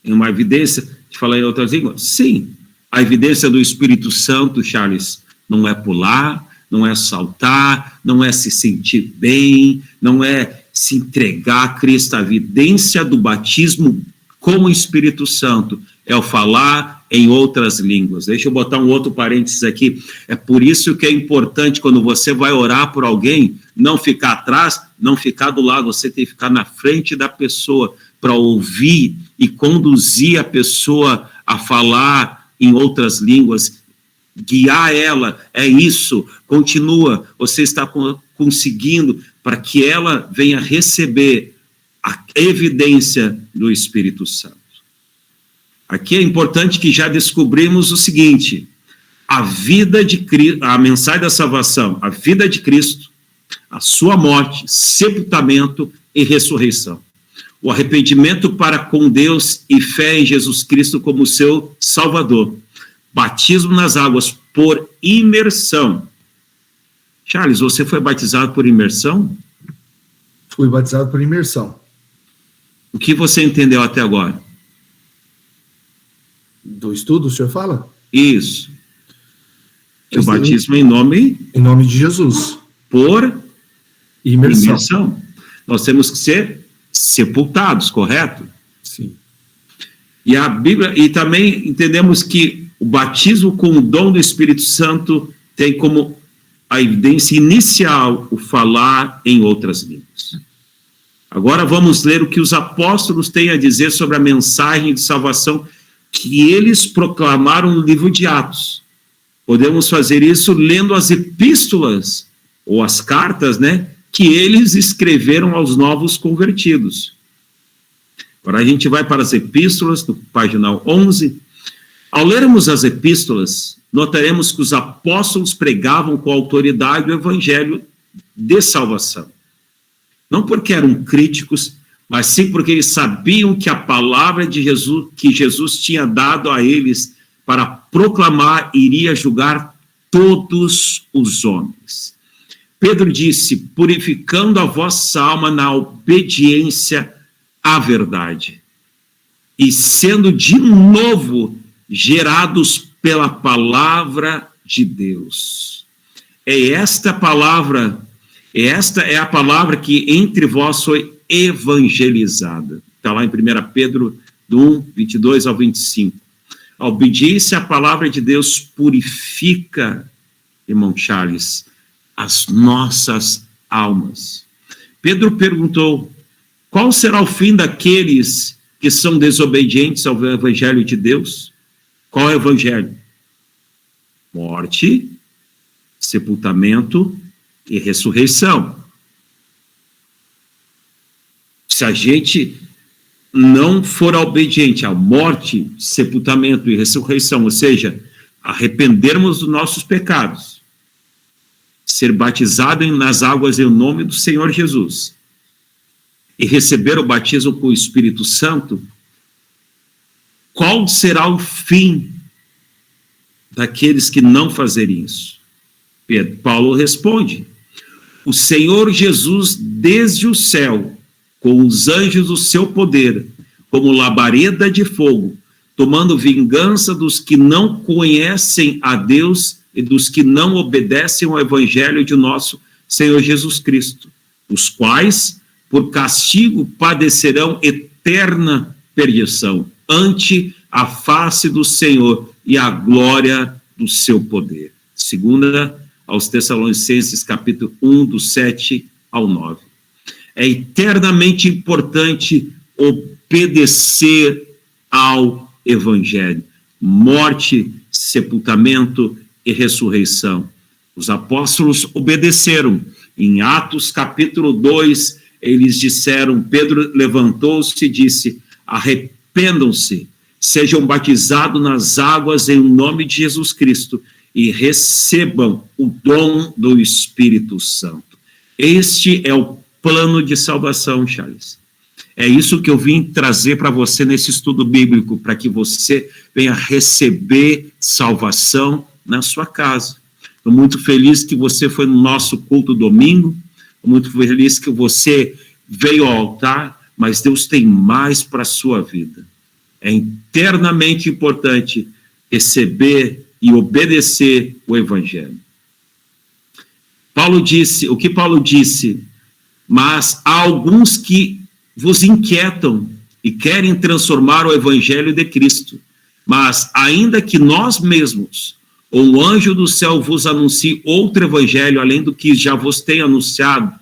Uma evidência de falar em outras línguas? Sim. A evidência do Espírito Santo, Charles, não é pular, não é saltar, não é se sentir bem, não é se entregar a Cristo. A evidência do batismo como o Espírito Santo é o falar em outras línguas. Deixa eu botar um outro parênteses aqui. É por isso que é importante, quando você vai orar por alguém, não ficar atrás, não ficar do lado, você tem que ficar na frente da pessoa para ouvir e conduzir a pessoa a falar em outras línguas, guiar ela. É isso, continua, você está conseguindo para que ela venha receber a evidência do Espírito Santo. Aqui é importante que já descobrimos o seguinte: a vida de Cristo, a mensagem da salvação, a vida de Cristo, a sua morte, sepultamento e ressurreição. O arrependimento para com Deus e fé em Jesus Cristo como seu Salvador. Batismo nas águas por imersão. Charles, você foi batizado por imersão? Fui batizado por imersão. O que você entendeu até agora? Do estudo, o senhor fala? Isso. Que o batismo em nome de Jesus. Por imersão. Nós temos que ser sepultados, correto? Sim. E a Bíblia, e também entendemos que o batismo com o dom do Espírito Santo tem como a evidência inicial o falar em outras línguas. Agora vamos ler o que os apóstolos têm a dizer sobre a mensagem de salvação que eles proclamaram no livro de Atos. Podemos fazer isso lendo as epístolas, ou as cartas, né, que eles escreveram aos novos convertidos. Agora a gente vai para as epístolas, no página 11. Ao lermos as epístolas, notaremos que os apóstolos pregavam com autoridade o evangelho de salvação. Não porque eram críticos, mas sim porque eles sabiam que a palavra de Jesus, que Jesus tinha dado a eles para proclamar, iria julgar todos os homens. Pedro disse: purificando a vossa alma na obediência à verdade, e sendo de novo gerados pela palavra de Deus. Esta é a palavra que entre vós foi evangelizada. Está lá em 1 Pedro 1, 22 ao 25. A obediência à palavra de Deus purifica, irmão Charles, as nossas almas. Pedro perguntou: qual será o fim daqueles que são desobedientes ao evangelho de Deus? Qual é o evangelho? Morte, sepultamento e ressurreição. Se a gente não for obediente à morte, sepultamento e ressurreição, ou seja, arrependermos dos nossos pecados, ser batizado nas águas em nome do Senhor Jesus e receber o batismo com o Espírito Santo, qual será o fim daqueles que não fazerem isso? Paulo responde: o Senhor Jesus, desde o céu, com os anjos do seu poder, como labareda de fogo, tomando vingança dos que não conhecem a Deus e dos que não obedecem ao evangelho de nosso Senhor Jesus Cristo, os quais, por castigo, padecerão eterna perdição, ante a face do Senhor e a glória do seu poder. Segunda aos Tessalonicenses, capítulo 1, do 7 ao 9. É eternamente importante obedecer ao evangelho. Morte, sepultamento e ressurreição. Os apóstolos obedeceram. Em Atos, capítulo 2, eles disseram, Pedro levantou-se e disse, arrependam-se, sejam batizados nas águas em nome de Jesus Cristo e recebam o dom do Espírito Santo. Este é o plano de salvação, Charles. É isso que eu vim trazer para você nesse estudo bíblico, para que você venha receber salvação na sua casa. Estou muito feliz que você foi no nosso culto domingo, estou muito feliz que você veio ao altar, mas Deus tem mais para a sua vida. É internamente importante receber e obedecer o evangelho. Paulo disse, o que Paulo disse, mas há alguns que vos inquietam e querem transformar o evangelho de Cristo, mas ainda que nós mesmos, ou um anjo do céu vos anuncie outro evangelho, além do que já vos tenho anunciado,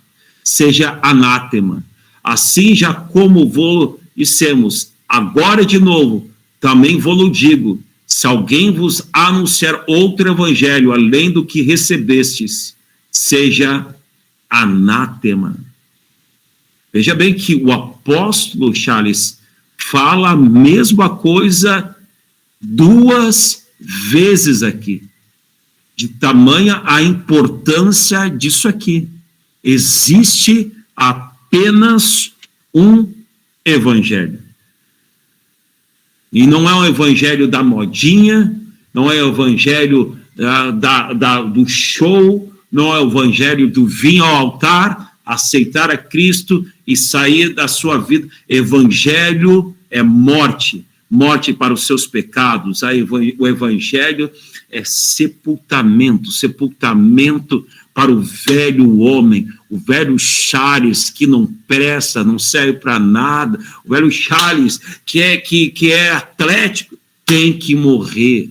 seja anátema. Assim já como vou dissemos, agora de novo, também vou-lo digo, se alguém vos anunciar outro evangelho, além do que recebestes, seja anátema. Veja bem que o apóstolo Charles fala a mesma coisa 2 vezes aqui, de tamanha a importância disso aqui. Existe apenas um evangelho. E não é o evangelho da modinha, não é o evangelho do show, não é o evangelho do vir ao altar, aceitar a Cristo e sair da sua vida. Evangelho é morte, morte para os seus pecados. O evangelho é sepultamento, sepultamento para o velho homem, o velho Charles que não presta, não serve para nada, o velho Charles que é atlético, tem que morrer.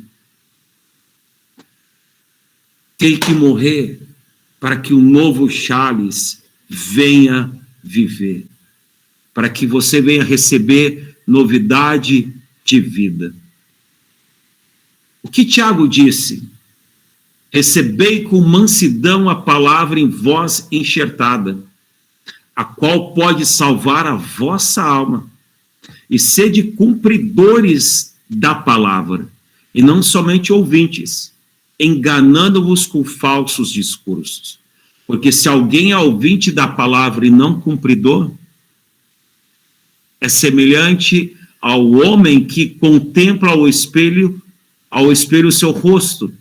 Tem que morrer para que o novo Charles venha viver, para que você venha receber novidade de vida. O que Tiago disse? Recebei com mansidão a palavra em vós enxertada, a qual pode salvar a vossa alma, e sede cumpridores da palavra, e não somente ouvintes, enganando-vos com falsos discursos. Porque se alguém é ouvinte da palavra e não cumpridor, é semelhante ao homem que contempla ao espelho o seu rosto,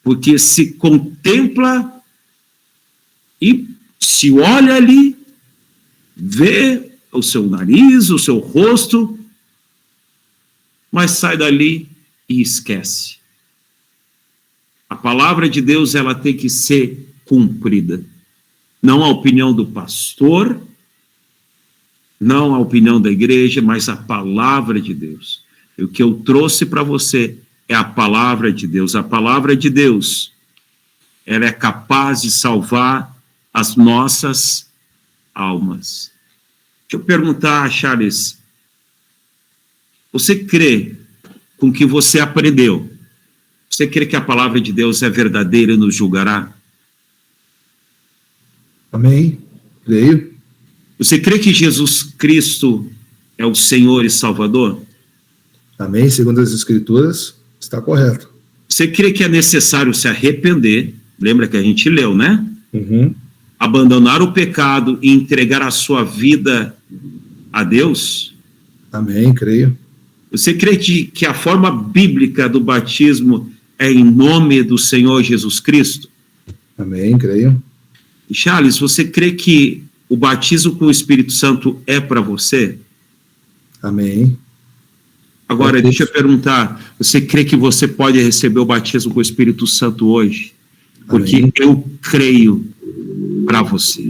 porque se contempla e se olha ali, vê o seu nariz, o seu rosto, mas sai dali e esquece. A palavra de Deus, ela tem que ser cumprida. Não a opinião do pastor, não a opinião da igreja, mas a palavra de Deus. E o que eu trouxe para você é a palavra de Deus. A palavra de Deus, ela é capaz de salvar as nossas almas. Deixa eu perguntar, Charles, você crê com o que você aprendeu? Você crê que a palavra de Deus é verdadeira e nos julgará? Amém. Creio. Você crê que Jesus Cristo é o Senhor e Salvador? Amém. Segundo as Escrituras, está correto. Você crê que é necessário se arrepender? Lembra que a gente leu, né? Uhum. Abandonar o pecado e entregar a sua vida a Deus? Amém. Creio. Você crê que a forma bíblica do batismo é em nome do Senhor Jesus Cristo? Amém. Creio. Charles, você crê que o batismo com o Espírito Santo é para você? Amém. Agora, deixa eu perguntar, você crê que você pode receber o batismo com o Espírito Santo hoje? Porque Amém. eu creio para você.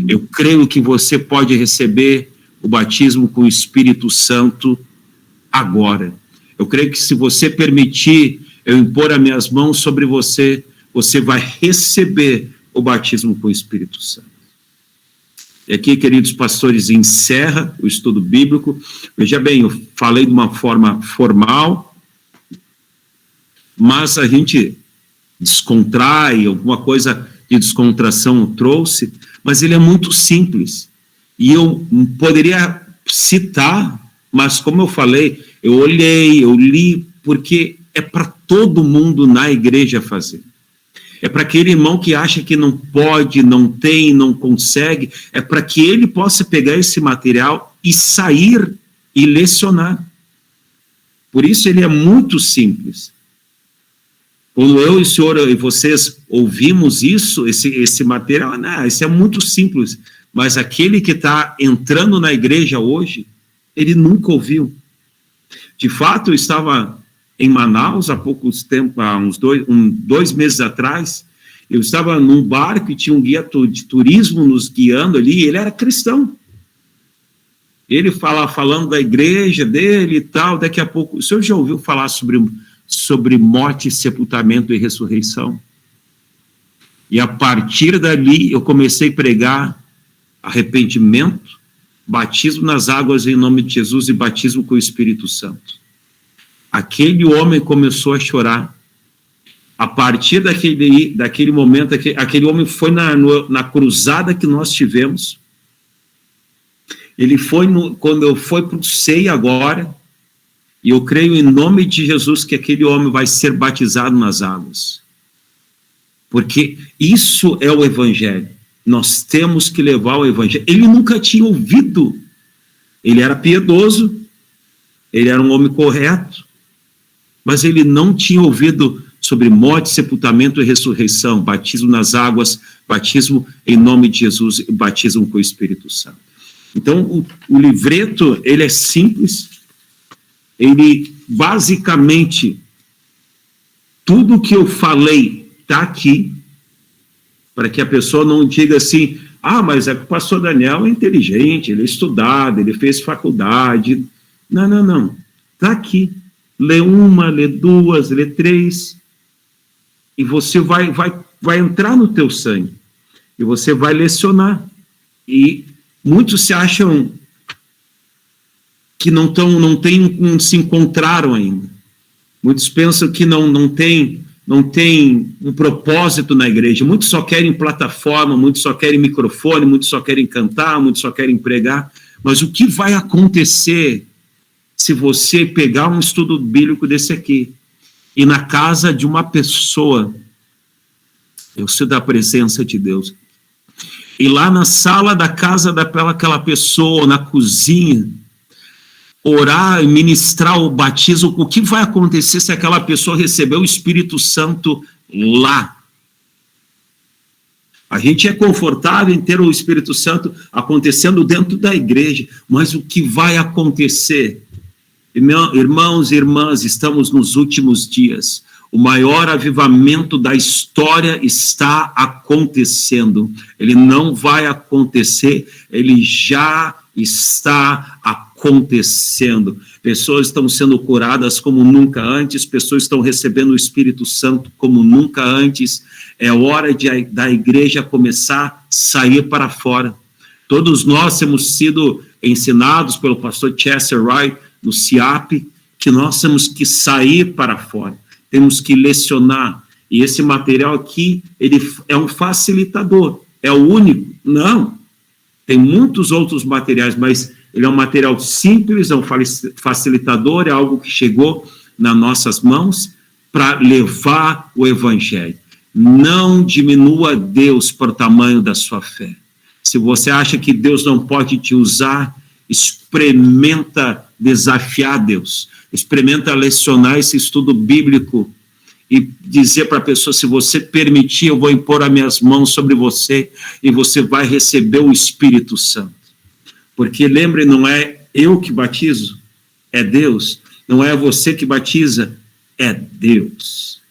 Eu creio que você pode receber o batismo com o Espírito Santo agora. Eu creio que se você permitir eu impor as minhas mãos sobre você, você vai receber o batismo com o Espírito Santo. E aqui, queridos pastores, encerra o estudo bíblico. Veja bem, eu falei de uma forma formal, mas a gente descontrai, alguma coisa de descontração eu trouxe, mas ele é muito simples. E eu poderia citar, mas como eu falei, eu olhei, eu li, porque é para todo mundo na igreja fazer. É para aquele irmão que acha que não pode, não tem, não consegue, é para que ele possa pegar esse material e sair e lecionar. Por isso ele é muito simples. Quando eu e o senhor e vocês ouvimos isso, esse material, não, isso é muito simples, mas aquele que está entrando na igreja hoje, ele nunca ouviu. De fato, eu estava em Manaus há poucos tempos, há uns dois meses atrás, eu estava num barco e tinha um guia de turismo nos guiando ali, e ele era cristão. Ele falando da igreja dele e tal, daqui a pouco, o senhor já ouviu falar sobre morte, sepultamento e ressurreição? E a partir dali eu comecei a pregar arrependimento, batismo nas águas em nome de Jesus e batismo com o Espírito Santo. Aquele homem começou a chorar. A partir daquele momento, aquele homem foi na cruzada que nós tivemos. Ele foi, quando eu fui para o SEI agora, e eu creio em nome de Jesus que aquele homem vai ser batizado nas águas. Porque isso é o Evangelho. Nós temos que levar o Evangelho. Ele nunca tinha ouvido. Ele era piedoso, ele era um homem correto, mas ele não tinha ouvido sobre morte, sepultamento e ressurreição, batismo nas águas, batismo em nome de Jesus e batismo com o Espírito Santo. Então, o livreto, ele é simples, ele, basicamente, tudo que eu falei está aqui, para que a pessoa não diga assim, mas é que o pastor Daniel é inteligente, ele é estudado, ele fez faculdade. Não, está aqui. Lê uma, lê duas, lê três, e você vai entrar no teu sangue, e você vai lecionar. E muitos se acham que não se encontraram ainda. Muitos pensam que não tem um propósito na igreja. Muitos só querem plataforma, muitos só querem microfone, muitos só querem cantar, muitos só querem pregar. Mas o que vai acontecer se você pegar um estudo bíblico desse aqui e na casa de uma pessoa, eu sei da presença de Deus, e lá na sala da casa daquela pessoa, na cozinha, orar e ministrar o batismo, o que vai acontecer se aquela pessoa receber o Espírito Santo lá? A gente é confortável em ter o Espírito Santo acontecendo dentro da igreja, mas o que vai acontecer? Irmãos e irmãs, estamos nos últimos dias. O maior avivamento da história está acontecendo. Ele não vai acontecer, ele já está acontecendo. Pessoas estão sendo curadas como nunca antes, pessoas estão recebendo o Espírito Santo como nunca antes. É hora da igreja começar a sair para fora. Todos nós temos sido ensinados pelo pastor Chester Wright, no CIAP, que nós temos que sair para fora, temos que lecionar, e esse material aqui, ele é um facilitador, é o único? Não, tem muitos outros materiais, mas ele é um material simples, é um facilitador, é algo que chegou nas nossas mãos para levar o Evangelho. Não diminua Deus por tamanho da sua fé. Se você acha que Deus não pode te usar, experimenta desafiar Deus, experimenta lecionar esse estudo bíblico e dizer para a pessoa, se você permitir, eu vou impor as minhas mãos sobre você e você vai receber o Espírito Santo. Porque lembre, não é eu que batizo, é Deus. Não é você que batiza, é Deus.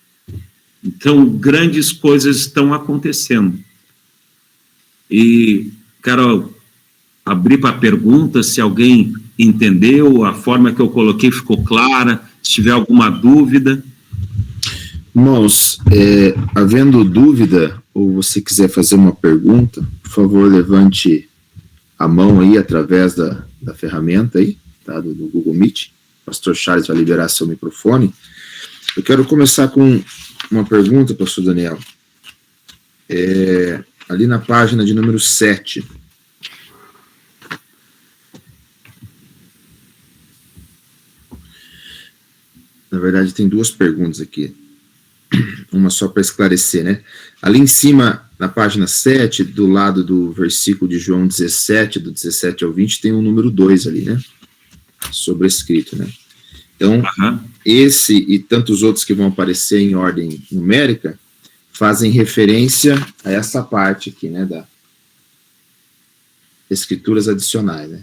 Então, grandes coisas estão acontecendo. E quero abrir para perguntas, se alguém entendeu, a forma que eu coloquei ficou clara, se tiver alguma dúvida. Irmãos, havendo dúvida, ou você quiser fazer uma pergunta, por favor, levante a mão aí através da ferramenta aí, tá, do Google Meet. O pastor Charles vai liberar seu microfone. Eu quero começar com uma pergunta, pastor Daniel. Ali na página de número 7. Na verdade, tem duas perguntas aqui. Uma só para esclarecer, né? Ali em cima, na página 7, do lado do versículo de João 17, do 17 ao 20, tem o número 2 ali, né? Sobrescrito, né? Então, esse e tantos outros que vão aparecer em ordem numérica fazem referência a essa parte aqui, né? Da escrituras adicionais, né?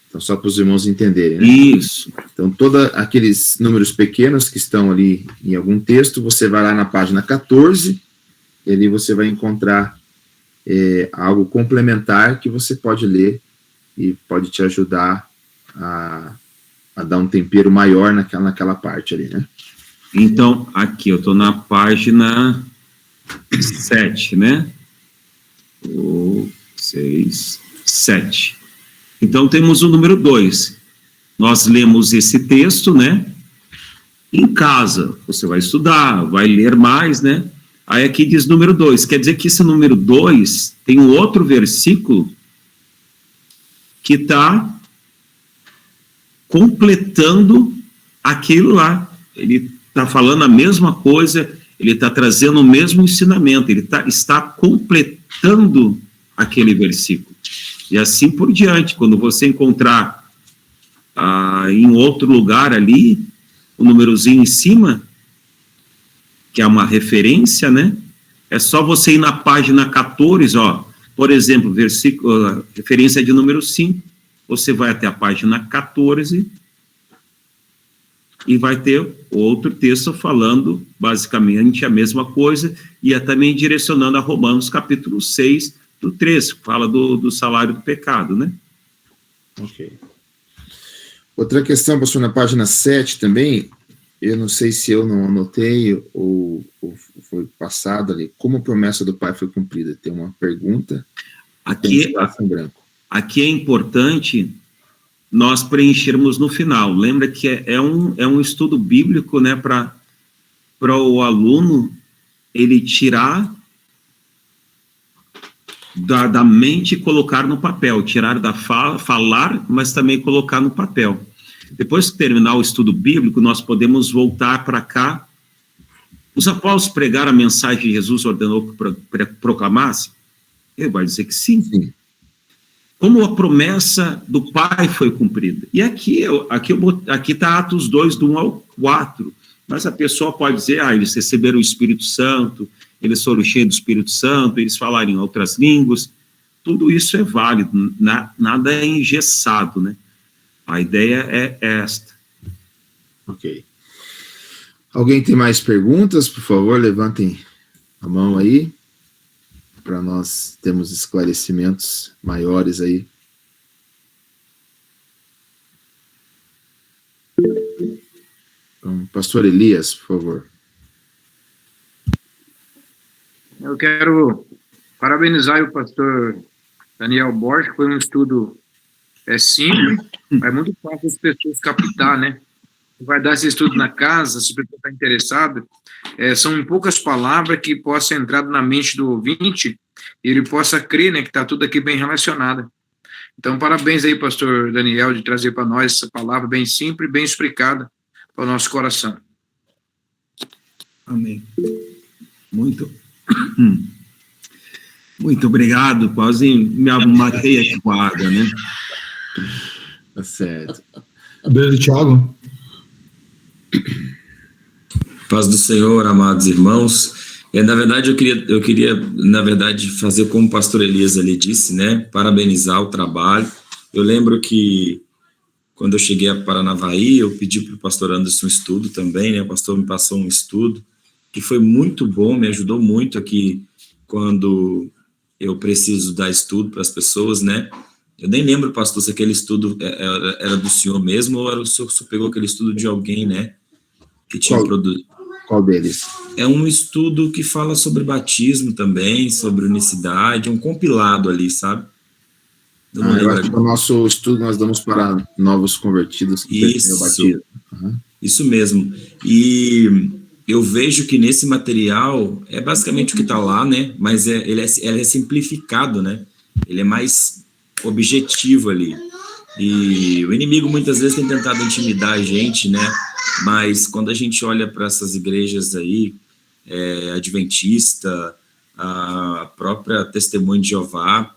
Então, só para os irmãos entenderem, né? Isso. Então, todos aqueles números pequenos que estão ali em algum texto, você vai lá na página 14, e ali você vai encontrar algo complementar que você pode ler e pode te ajudar a dar um tempero maior naquela parte ali, né? Então, aqui, eu estou na página 7, né? 6, 7. Então, temos o número 2. Nós lemos esse texto, né? Em casa, você vai estudar, vai ler mais, né? Aí aqui diz número 2. Quer dizer que esse número 2 tem um outro versículo que está completando aquilo lá. Ele está falando a mesma coisa, ele está trazendo o mesmo ensinamento, ele está completando aquele versículo. E assim por diante, quando você encontrar em outro lugar ali, o númerozinho em cima, que é uma referência, né? É só você ir na página 14, ó, por exemplo, versículo, referência de número 5, você vai até a página 14 e vai ter outro texto falando basicamente a mesma coisa, e é também direcionando a Romanos capítulo 6, do 13, que fala do salário do pecado, né? Ok. Outra questão, pastor, na página 7 também, eu não sei se eu não anotei ou foi passado ali, como a promessa do Pai foi cumprida? Tem uma pergunta, aqui em branco. Aqui é importante nós preenchermos no final. Lembra que é um estudo bíblico, né, para o aluno ele tirar da mente e colocar no papel, tirar da falar, mas também colocar no papel. Depois que terminar o estudo bíblico, nós podemos voltar para cá. Os apóstolos pregaram a mensagem que Jesus ordenou que proclamasse? Ele vai dizer que sim. Sim. Como a promessa do Pai foi cumprida. E aqui está Atos 2, do 1 ao 4. Mas a pessoa pode dizer, eles receberam o Espírito Santo, eles foram cheios do Espírito Santo, eles falaram em outras línguas. Tudo isso é válido, nada é engessado, né? A ideia é esta. Ok. Alguém tem mais perguntas? Por favor, levantem a mão aí, para nós termos esclarecimentos maiores aí. Então, pastor Elias, por favor. Eu quero parabenizar o pastor Daniel Borges, que foi um estudo simples, é muito fácil as pessoas captar, né? Vai dar esse estudo na casa, se a pessoa está interessada, são em poucas palavras que possa entrar na mente do ouvinte e ele possa crer, né, que está tudo aqui bem relacionado. Então, parabéns aí, pastor Daniel, de trazer para nós essa palavra bem simples, bem explicada para o nosso coração. Amém. Muito obrigado, quase me matei aqui com a água, né? Tá certo. Beijo, Thiago. Paz do Senhor, amados irmãos. Na verdade, eu queria, na verdade, fazer como o pastor Elias ali disse, né? Parabenizar o trabalho. Eu lembro que quando eu cheguei a Paranavaí, eu pedi para o pastor Anderson um estudo também, né? O pastor me passou um estudo, que foi muito bom, me ajudou muito aqui quando eu preciso dar estudo para as pessoas, né? Eu nem lembro, pastor, se aquele estudo era do senhor mesmo ou o senhor pegou aquele estudo de alguém, né? Que tinha produzido. Qual deles? É um estudo que fala sobre batismo também, sobre unicidade, um compilado ali, sabe? Eu acho que o nosso estudo nós damos para novos convertidos que pretendem o batismo. Isso mesmo. E eu vejo que nesse material é basicamente o que está lá, né? Mas ele é simplificado, né? Ele é mais objetivo ali. E o inimigo muitas vezes tem tentado intimidar a gente, né? Mas quando a gente olha para essas igrejas aí, adventista, a própria Testemunho de Jeová,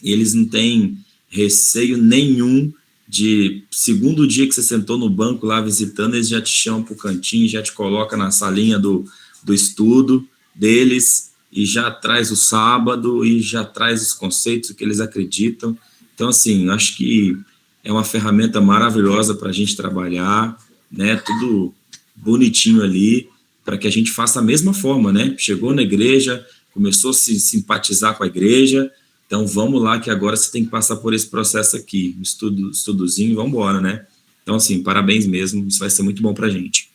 eles não têm receio nenhum de, segundo dia que você sentou no banco lá visitando, eles já te chamam para o cantinho, já te coloca na salinha do estudo deles, e já traz o sábado, e já traz os conceitos que eles acreditam. Então, assim, eu acho que é uma ferramenta maravilhosa para a gente trabalhar, né, tudo bonitinho ali, para que a gente faça a mesma forma, né? Chegou na igreja, começou a se simpatizar com a igreja, então vamos lá que agora você tem que passar por esse processo aqui, estudozinho, vamos embora, né? Então, assim, parabéns mesmo, isso vai ser muito bom para a gente.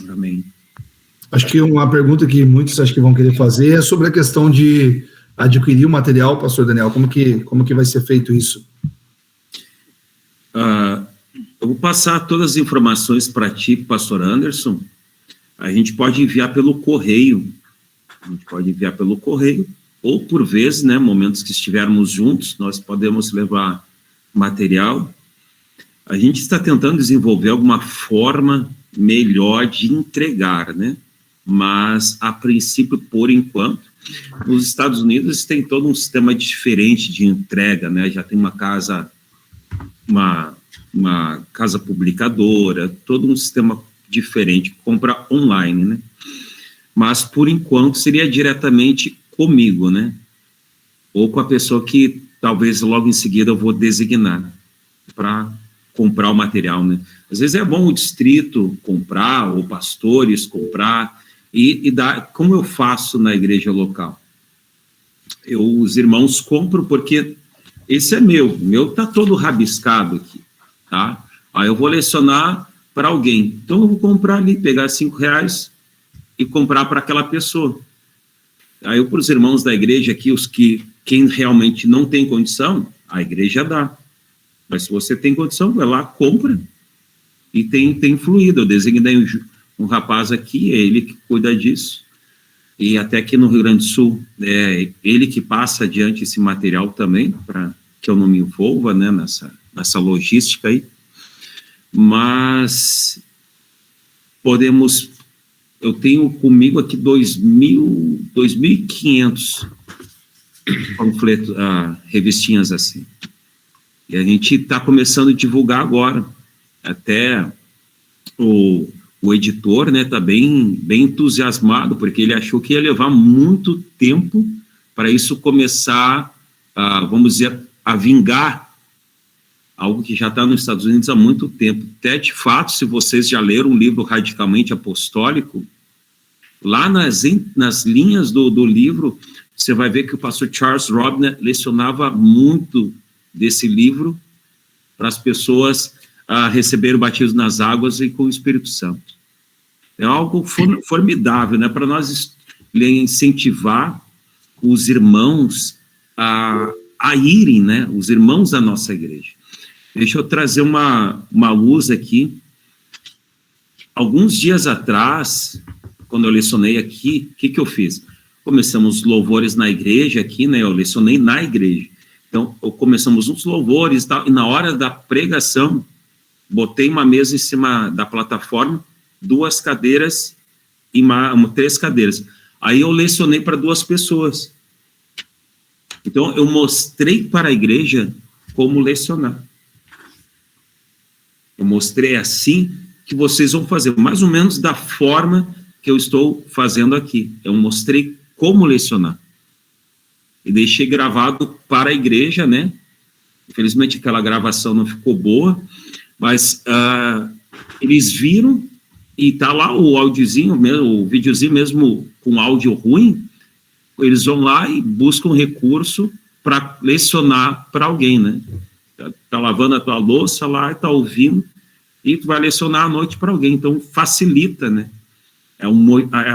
Amém. Acho que uma pergunta que muitos acho que vão querer fazer é sobre a questão de adquirir o material, pastor Daniel, como que vai ser feito isso? Eu vou passar todas as informações para ti, pastor Anderson. A gente pode enviar pelo correio, ou por vezes, né, momentos que estivermos juntos, nós podemos levar material. A gente está tentando desenvolver alguma forma melhor de entregar, né? Mas, a princípio, por enquanto, nos Estados Unidos tem todo um sistema diferente de entrega, né? Já tem uma casa publicadora, todo um sistema diferente, compra online, né? Mas, por enquanto, seria diretamente comigo, né? Ou com a pessoa que, talvez, logo em seguida, eu vou designar para comprar o material, né? Às vezes é bom o distrito comprar, ou pastores comprar, e dar, como eu faço na igreja local. Os irmãos compram porque esse é meu está todo rabiscado aqui, tá? Aí eu vou lecionar para alguém, então eu vou comprar ali, pegar R$5 e comprar para aquela pessoa. Aí para os irmãos da igreja aqui, quem realmente não tem condição, a igreja dá. Mas se você tem condição, vai lá, compra. E tem fluído. Eu designei um rapaz aqui, é ele que cuida disso. E até aqui no Rio Grande do Sul, é ele que passa adiante esse material também, para que eu não me envolva, né, nessa logística aí. Mas eu tenho comigo aqui 2.500 panfletos, revistinhas assim. E a gente está começando a divulgar agora. Até o editor, né, está bem entusiasmado, porque ele achou que ia levar muito tempo para isso começar, vamos dizer, a vingar algo que já está nos Estados Unidos há muito tempo. Até, de fato, se vocês já leram um livro radicalmente apostólico, lá nas linhas do livro, você vai ver que o pastor Charles Robner lecionava muito desse livro para as pessoas receberem o batismo nas águas e com o Espírito Santo. É algo formidável, né, para nós incentivar os irmãos a irem, né, os irmãos da nossa igreja. Deixa eu trazer uma luz aqui. Alguns dias atrás, quando eu lecionei aqui, o que eu fiz? Começamos louvores na igreja aqui, né, eu lecionei na igreja. Então, começamos uns louvores e tal, e na hora da pregação, botei uma mesa em cima da plataforma, 2 cadeiras e 3 cadeiras. Aí eu lecionei para 2 pessoas. Então, eu mostrei para a igreja como lecionar. Eu mostrei assim que vocês vão fazer, mais ou menos da forma que eu estou fazendo aqui. Eu mostrei como lecionar. E deixei gravado para a igreja, né? Infelizmente aquela gravação não ficou boa, Mas eles viram e tá lá o áudiozinho mesmo, o videozinho mesmo com áudio ruim, eles vão lá e buscam recurso para lecionar para alguém, né? Tá lavando a tua louça lá e tá ouvindo, e tu vai lecionar à noite para alguém, então facilita, né? O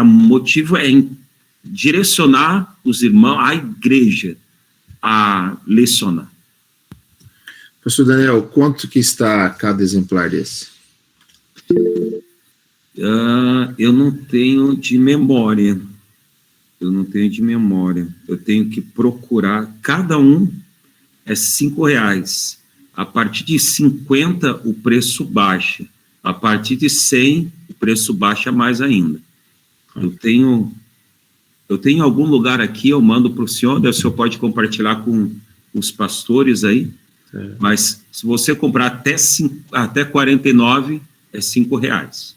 motivo é direcionar os irmãos, a igreja, a lecionar. Pastor Daniel, quanto que está cada exemplar desse? Eu não tenho de memória. Eu tenho que procurar. Cada um é R$5. A partir de 50, o preço baixa. A partir de 100, o preço baixa mais ainda. Eu tenho em algum lugar aqui, eu mando para o senhor pode compartilhar com os pastores aí. Mas se você comprar até 49, é R$5.